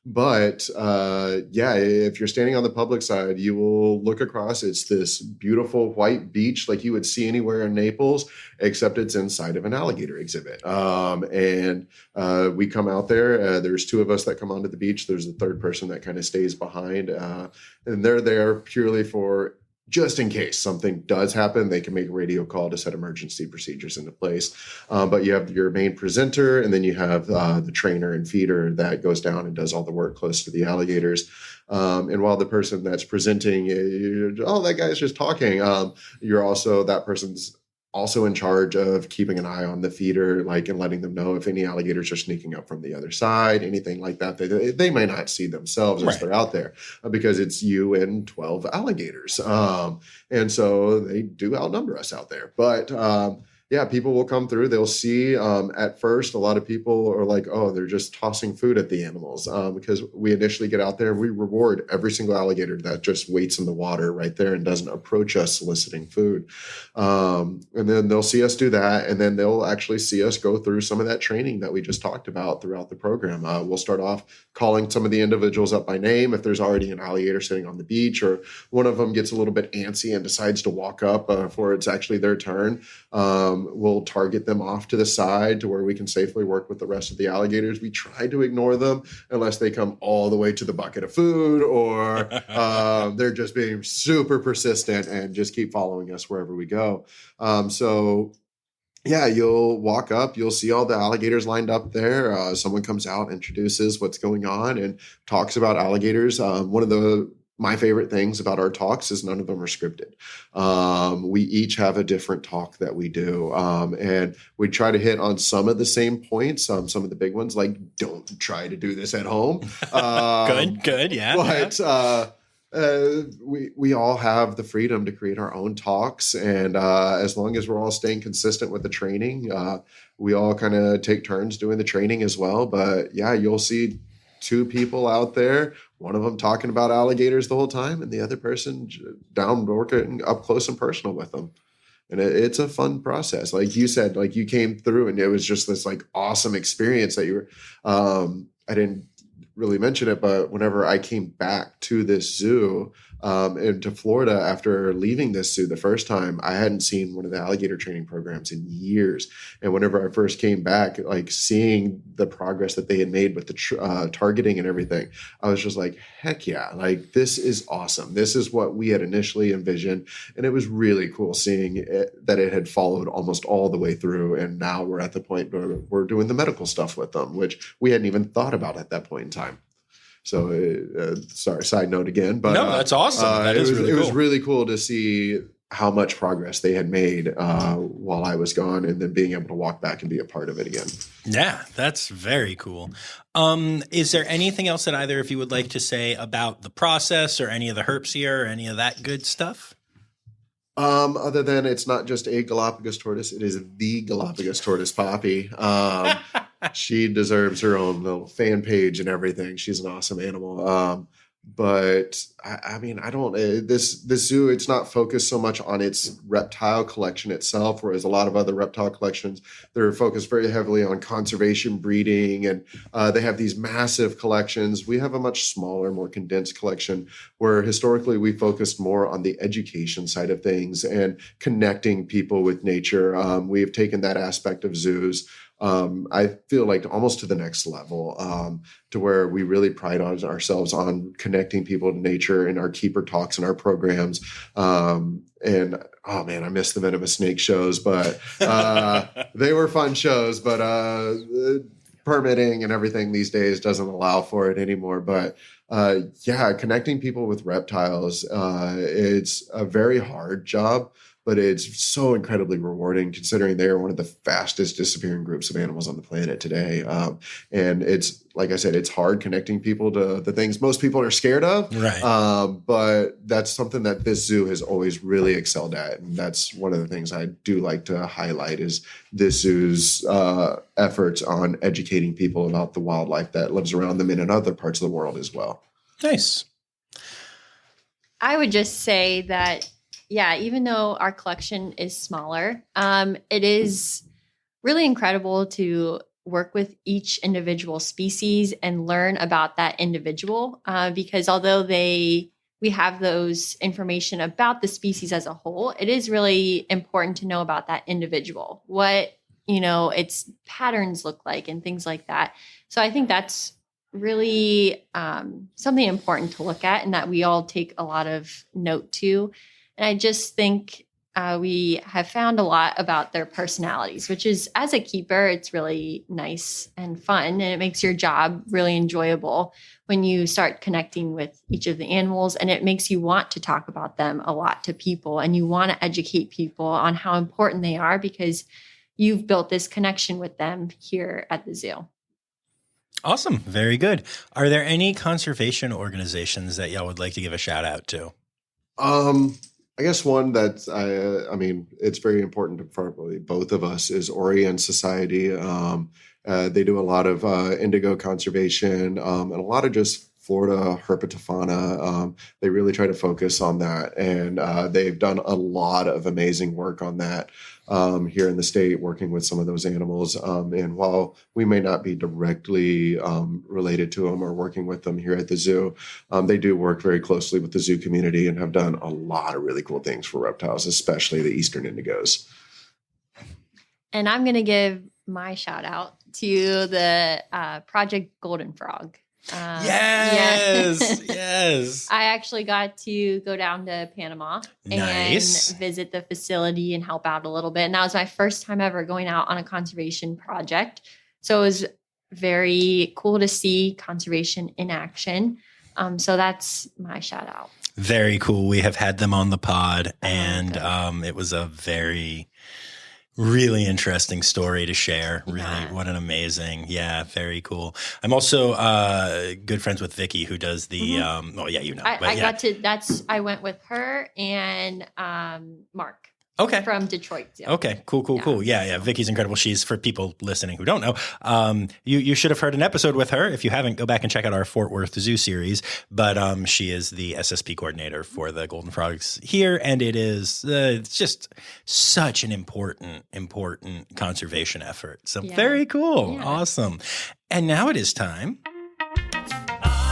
But if you're standing on the public side, you will look across. It's this beautiful white beach like you would see anywhere in Naples, except it's inside of an alligator exhibit. And we come out there. There's two of us that come onto the beach. There's a third person that kind of stays behind. And they're there purely for just in case something does happen, they can make a radio call to set emergency procedures into place. But you have your main presenter, and then you have the trainer and feeder that goes down and does all the work close to the alligators. And while the person that's presenting, that guy's just talking, you're also, that person's also in charge of keeping an eye on the feeder, and letting them know if any alligators are sneaking up from the other side, anything like that. They may not see themselves as they're out there because it's you and 12 alligators. And so they do outnumber us out there. But people will come through. They'll see at first, a lot of people are like, oh, they're just tossing food at the animals because we initially get out there. We reward every single alligator that just waits in the water right there and doesn't approach us soliciting food. And then they'll see us do that. And then they'll actually see us go through some of that training that we just talked about throughout the program. We'll start off calling some of the individuals up by name. If there's already an alligator sitting on the beach or one of them gets a little bit antsy and decides to walk up before it's actually their turn, we'll target them off to the side to where we can safely work with the rest of the alligators. We try to ignore them unless they come all the way to the bucket of food or they're just being super persistent and just keep following us wherever we go. You'll walk up, you'll see all the alligators lined up there. Someone comes out, introduces what's going on and talks about alligators. One of my favorite things about our talks is none of them are scripted. We each have a different talk that we do. And we try to hit on some of the same points, some of the big ones, like don't try to do this at home. Good. Yeah. But we all have the freedom to create our own talks. And as long as we're all staying consistent with the training, we all kind of take turns doing the training as well. But you'll see two people out there, one of them talking about alligators the whole time and the other person down working up close and personal with them. And it's a fun process. Like you said, like you came through and it was just this awesome experience that you were, I didn't really mention it, but whenever I came back to this zoo and to Florida after leaving this zoo the first time, I hadn't seen one of the alligator training programs in years. And whenever I first came back, seeing the progress that they had made with the targeting and everything, I was just like, heck yeah, this is awesome. This is what we had initially envisioned. And it was really cool seeing that it had followed almost all the way through. And now we're at the point where we're doing the medical stuff with them, which we hadn't even thought about at that point in time. So, sorry, side note again, but no, that's awesome. It was really cool to see how much progress they had made while I was gone, and then being able to walk back and be a part of it again. Yeah, that's very cool. Is there anything else that either of you would like to say about the process or any of the herps here or any of that good stuff? Other than it's not just a Galapagos tortoise, it is the Galapagos tortoise Poppy. She deserves her own little fan page and everything. She's an awesome animal. But I mean, I don't, this zoo, it's not focused so much on its reptile collection itself, whereas a lot of other reptile collections, they're focused very heavily on conservation breeding, and they have these massive collections. We have a much smaller, more condensed collection where historically we focused more on the education side of things and connecting people with nature. We have taken that aspect of zoos I feel like almost to the next level, to where we really pride on ourselves on connecting people to nature in our keeper talks and our programs. And oh man, I miss the venomous snake shows, but they were fun shows, but permitting and everything these days doesn't allow for it anymore. But yeah, connecting people with reptiles, it's a very hard job, but it's so incredibly rewarding considering they are one of the fastest disappearing groups of animals on the planet today. And it's, like I said, it's hard connecting people to the things most people are scared of. Right. But that's something that this zoo has always really excelled at. And that's one of the things I do like to highlight is this zoo's efforts on educating people about the wildlife that lives around them and in other parts of the world as well. Nice. I would just say that, yeah, even though our collection is smaller, it is really incredible to work with each individual species and learn about that individual, because although we have those information about the species as a whole, it is really important to know about that individual, what, its patterns look like and things like that. So I think that's really something important to look at and that we all take a lot of note to. And I just think we have found a lot about their personalities, which is, as a keeper, it's really nice and fun. And it makes your job really enjoyable when you start connecting with each of the animals. And it makes you want to talk about them a lot to people. And you want to educate people on how important they are because you've built this connection with them here at the zoo. Awesome. Very good. Are there any conservation organizations that y'all would like to give a shout out to? I guess one that I mean, it's very important to probably both of us is Orient Society. They do a lot of indigo conservation and a lot of just Florida herpetofauna. They really try to focus on that, and they've done a lot of amazing work on that here in the state, working with some of those animals. And while we may not be directly related to them or working with them here at the zoo, they do work very closely with the zoo community and have done a lot of really cool things for reptiles, especially the eastern indigos. And I'm going to give my shout out to the Project Golden Frog. Yes. I actually got to go down to Panama and visit the facility and help out a little bit. And that was my first time ever going out on a conservation project. So it was very cool to see conservation in action. So that's my shout out. Very cool. We have had them on the pod, and it was a really interesting story to share. Really, what an amazing, very cool. I'm also good friends with Vicky, who does the. I went with her and Mark. Okay. From Detroit. Zoo. Okay. Cool. Yeah. Vicky's incredible. She's, for people listening who don't know, you should have heard an episode with her. If you haven't, go back and check out our Fort Worth Zoo series. But she is the SSP coordinator for the Golden Frogs here, and it is it's just such an important conservation effort. So very cool. Yeah. Awesome. And now it is time.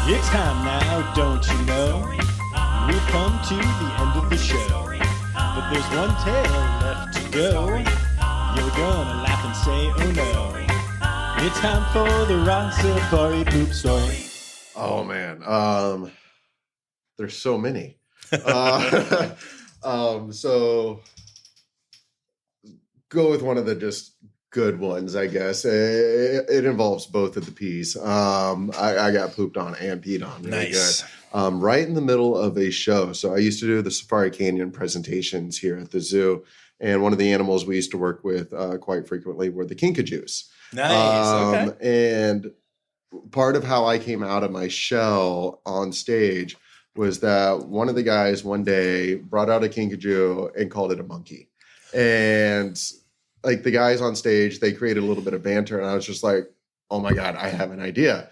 It's time now, don't you know? We've come to the end of the show. But there's one tale left to go. You're gonna laugh and say, oh no. It's time for the Rossifari poop story. Oh man, there's so many. So go with one of the just good ones, I guess. It involves both of the P's. I got pooped on and peed on. Really nice. Good. Right in the middle of a show. So I used to do the Safari Canyon presentations here at the zoo. And one of the animals we used to work with quite frequently were the kinkajous. Nice. Okay. And part of how I came out of my shell on stage was that one of the guys one day brought out a kinkajou and called it a monkey. And like the guys on stage, they created a little bit of banter. And I was just like, oh my God, I have an idea.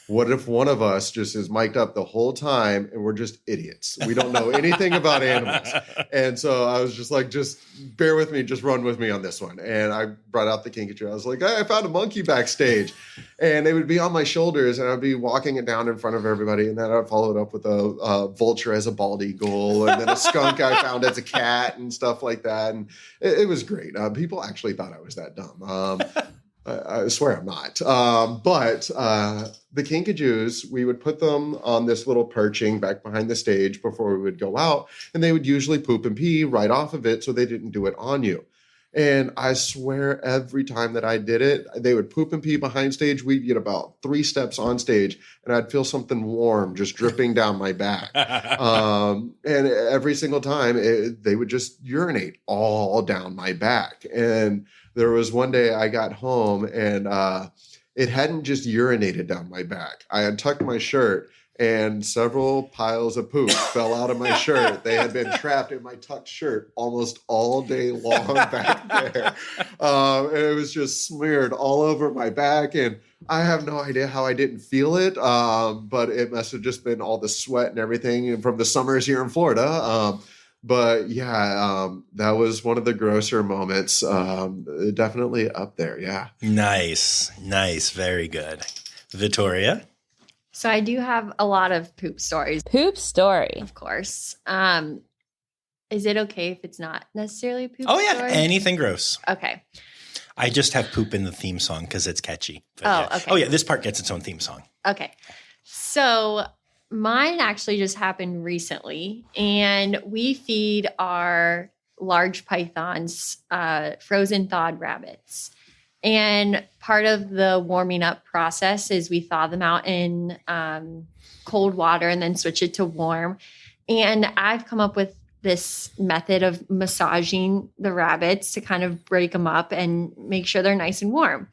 What if one of us just is mic'd up the whole time and we're just idiots? We don't know anything about animals. And so I was just like, just bear with me, just run with me on this one. And I brought out the kinkajou. I was like, I found a monkey backstage. And it would be on my shoulders and I'd be walking it down in front of everybody. And then I'd follow it up with a vulture as a bald eagle and then a skunk I found as a cat and stuff like that. And it was great. People actually thought I was that dumb. I swear I'm not. But the kinkajous, we would put them on this little perching back behind the stage before we would go out, and they would usually poop and pee right off of it so they didn't do it on you. And I swear every time that I did it, they would poop and pee behind stage. We'd get about 3 steps on stage and I'd feel something warm just dripping down my back. And every single time they would just urinate all down my back. And there was one day I got home and it hadn't just urinated down my back. I had tucked my shirt and several piles of poop fell out of my shirt. They had been trapped in my tucked shirt almost all day long back there. And it was just smeared all over my back. And I have no idea how I didn't feel it, but it must have just been all the sweat and everything from the summers here in Florida. But yeah, that was one of the grosser moments. Definitely up there. Yeah. Nice. Very good. Vittoria? So I do have a lot of poop stories. Poop story. Of course. Is it okay if it's not necessarily a poop Oh, yeah. story? Anything gross. Okay. I just have poop in the theme song because it's catchy. But Oh, yeah. okay. Oh, yeah. This part gets its own theme song. Okay. So mine actually just happened recently, and we feed our large pythons frozen thawed rabbits. And part of the warming up process is we thaw them out in cold water and then switch it to warm. And I've come up with this method of massaging the rabbits to kind of break them up and make sure they're nice and warm.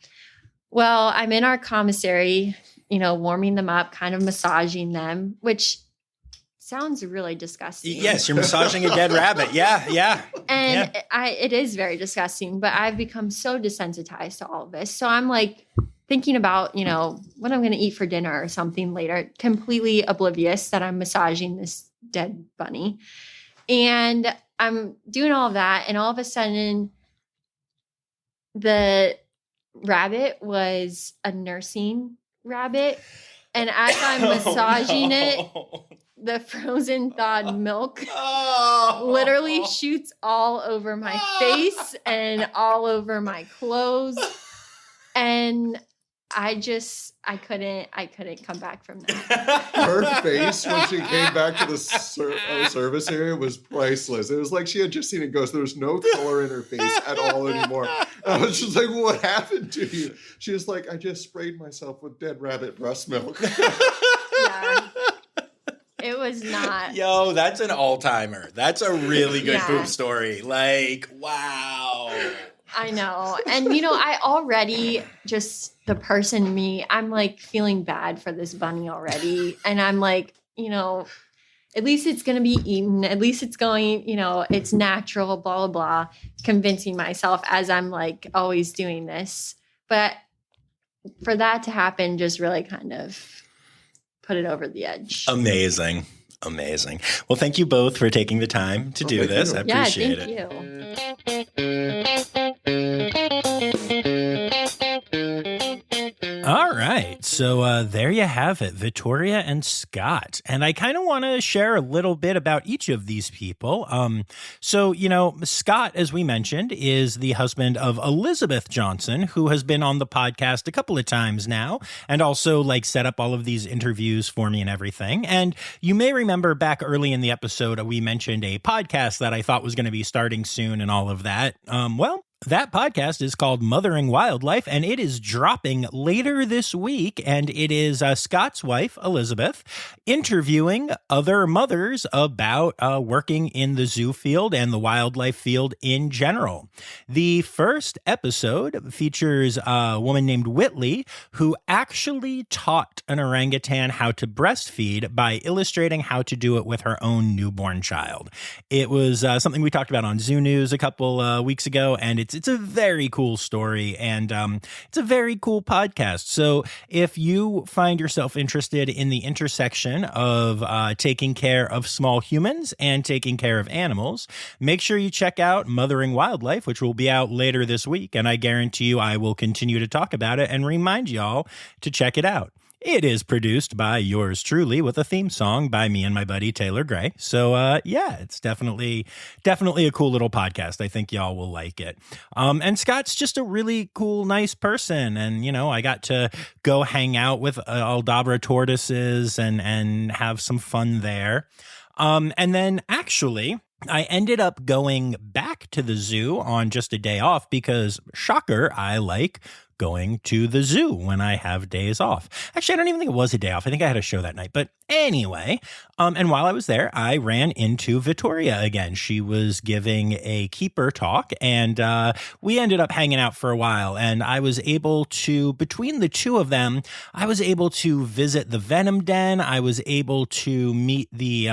Well, I'm in our commissary, warming them up, kind of massaging them, which sounds really disgusting. Yes, you're massaging a dead rabbit. Yeah. And it is very disgusting, but I've become so desensitized to all of this. So I'm like thinking about, what I'm going to eat for dinner or something later, completely oblivious that I'm massaging this dead bunny. And I'm doing all of that. And all of a sudden, the rabbit was a nursing rabbit. And as I'm massaging it, the frozen thawed milk literally shoots all over my face and all over my clothes. And I couldn't come back from that. Her face when she came back to the service area was priceless. It was like she had just seen a ghost. There was no color in her face at all anymore. I was just like, what happened to you? She was like, I just sprayed myself with dead rabbit breast milk. Yeah. It was not. Yo, that's an all-timer. That's a really good Yeah. poop story. Like, wow. I know. And, I already just the person me, I'm like feeling bad for this bunny already. And I'm like, at least it's going to be eaten. At least it's going, it's natural, blah, blah, blah. Convincing myself as I'm like always doing this. But for that to happen just really kind of put it over the edge. Amazing. Well, thank you both for taking the time to do this. you. I appreciate thank it. All right. So there you have it, Vittoria and Scott. And I kind of want to share a little bit about each of these people. So, Scott, as we mentioned, is the husband of Elizabeth Johnson, who has been on the podcast a couple of times now and also set up all of these interviews for me and everything. And you may remember back early in the episode, we mentioned a podcast that I thought was going to be starting soon and all of that. That podcast is called Mothering Wildlife, and it is dropping later this week. And it is Scott's wife, Elizabeth, interviewing other mothers about working in the zoo field and the wildlife field in general. The first episode features a woman named Whitley, who actually taught an orangutan how to breastfeed by illustrating how to do it with her own newborn child. It was something we talked about on Zoo News a couple weeks ago, and it's a very cool story, and it's a very cool podcast. So if you find yourself interested in the intersection of taking care of small humans and taking care of animals, make sure you check out Mothering Wildlife, which will be out later this week, and I guarantee you I will continue to talk about it and remind y'all to check it out. It is produced by yours truly with a theme song by me and my buddy Taylor Gray. So yeah, it's definitely a cool little podcast. I think y'all will like it. And Scott's just a really cool, nice person. And, I got to go hang out with Aldabra tortoises and have some fun there. And then actually, I ended up going back to the zoo on just a day off because, shocker, I like going to the zoo when I have days off. Actually, I don't even think it was a day off. I think I had a show that night. But anyway, and while I was there, I ran into Vittoria again. She was giving a keeper talk, and we ended up hanging out for a while. And I was able to, between the two of them, I was able to visit the venom den. I was able to meet the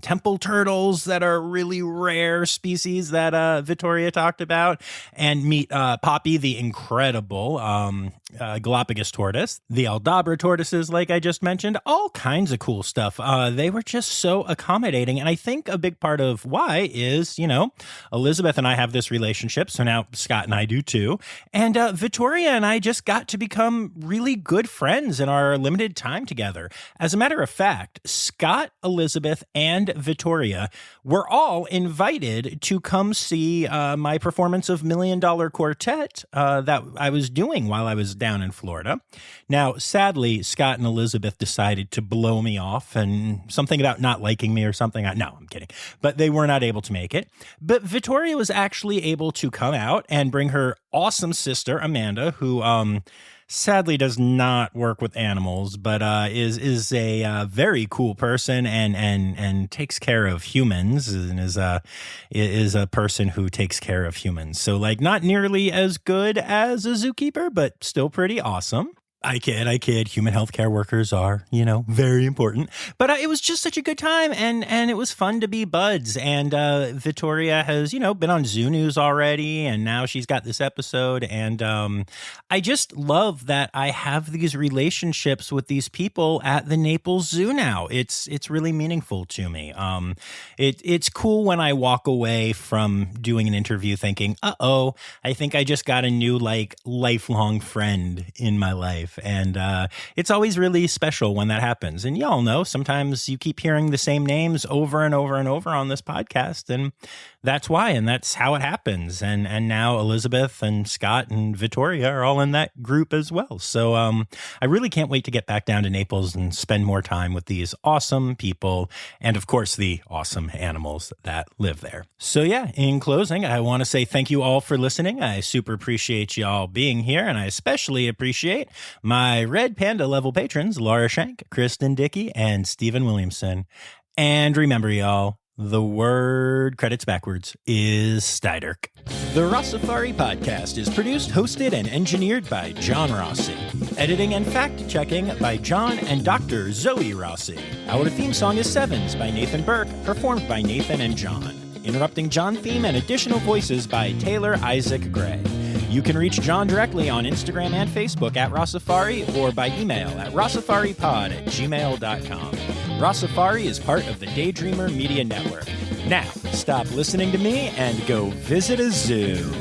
temple turtles that are really rare species that Vittoria talked about, and meet Poppy, the incredible Galapagos tortoise, the Aldabra tortoises, like I just mentioned, all kinds of cool stuff. They were just so accommodating. And I think a big part of why is, Elizabeth and I have this relationship. So now Scott and I do too. And Vittoria and I just got to become really good friends in our limited time together. As a matter of fact, Scott, Elizabeth, and Vittoria were all invited to come see my performance of $1 Million Quartet that I was doing while I was down in Florida. Now, sadly, Scott and Elizabeth decided to blow me off and something about not liking me or something. No, I'm kidding. But they were not able to make it. But Vittoria was actually able to come out and bring her awesome sister, Amanda, who sadly does not work with animals, but is a very cool person and takes care of humans and is a person who takes care of humans. So not nearly as good as a zookeeper, but still pretty awesome. I kid. Human healthcare workers are, very important. But it was just such a good time, and it was fun to be buds. And Vittoria has, been on Zoo News already, and now she's got this episode. And I just love that I have these relationships with these people at the Naples Zoo now. It's really meaningful to me. It's cool when I walk away from doing an interview thinking, I think I just got a new lifelong friend in my life. And it's always really special when that happens. And y'all know, sometimes you keep hearing the same names over and over and over on this podcast. And that's why, and that's how it happens. And now Elizabeth and Scott and Vittoria are all in that group as well. So I really can't wait to get back down to Naples and spend more time with these awesome people. And of course, the awesome animals that live there. So yeah, in closing, I want to say thank you all for listening. I super appreciate y'all being here. And I especially appreciate my Red Panda level patrons, Laura Shank, Kristen Dickey, and Stephen Williamson. And remember, y'all, the word credits backwards is Steiderk. The Rossifari podcast is produced, hosted, and engineered by John Rossi. Editing and fact-checking by John and Dr. Zoe Rossi. Our theme song is Sevens by Nathan Burke, performed by Nathan and John. Interrupting John theme and additional voices by Taylor Isaac Gray. You can reach John directly on Instagram and Facebook at Rossifari or by email at rossifaripod@gmail.com. Rossifari is part of the Daydreamer Media Network. Now, stop listening to me and go visit a zoo.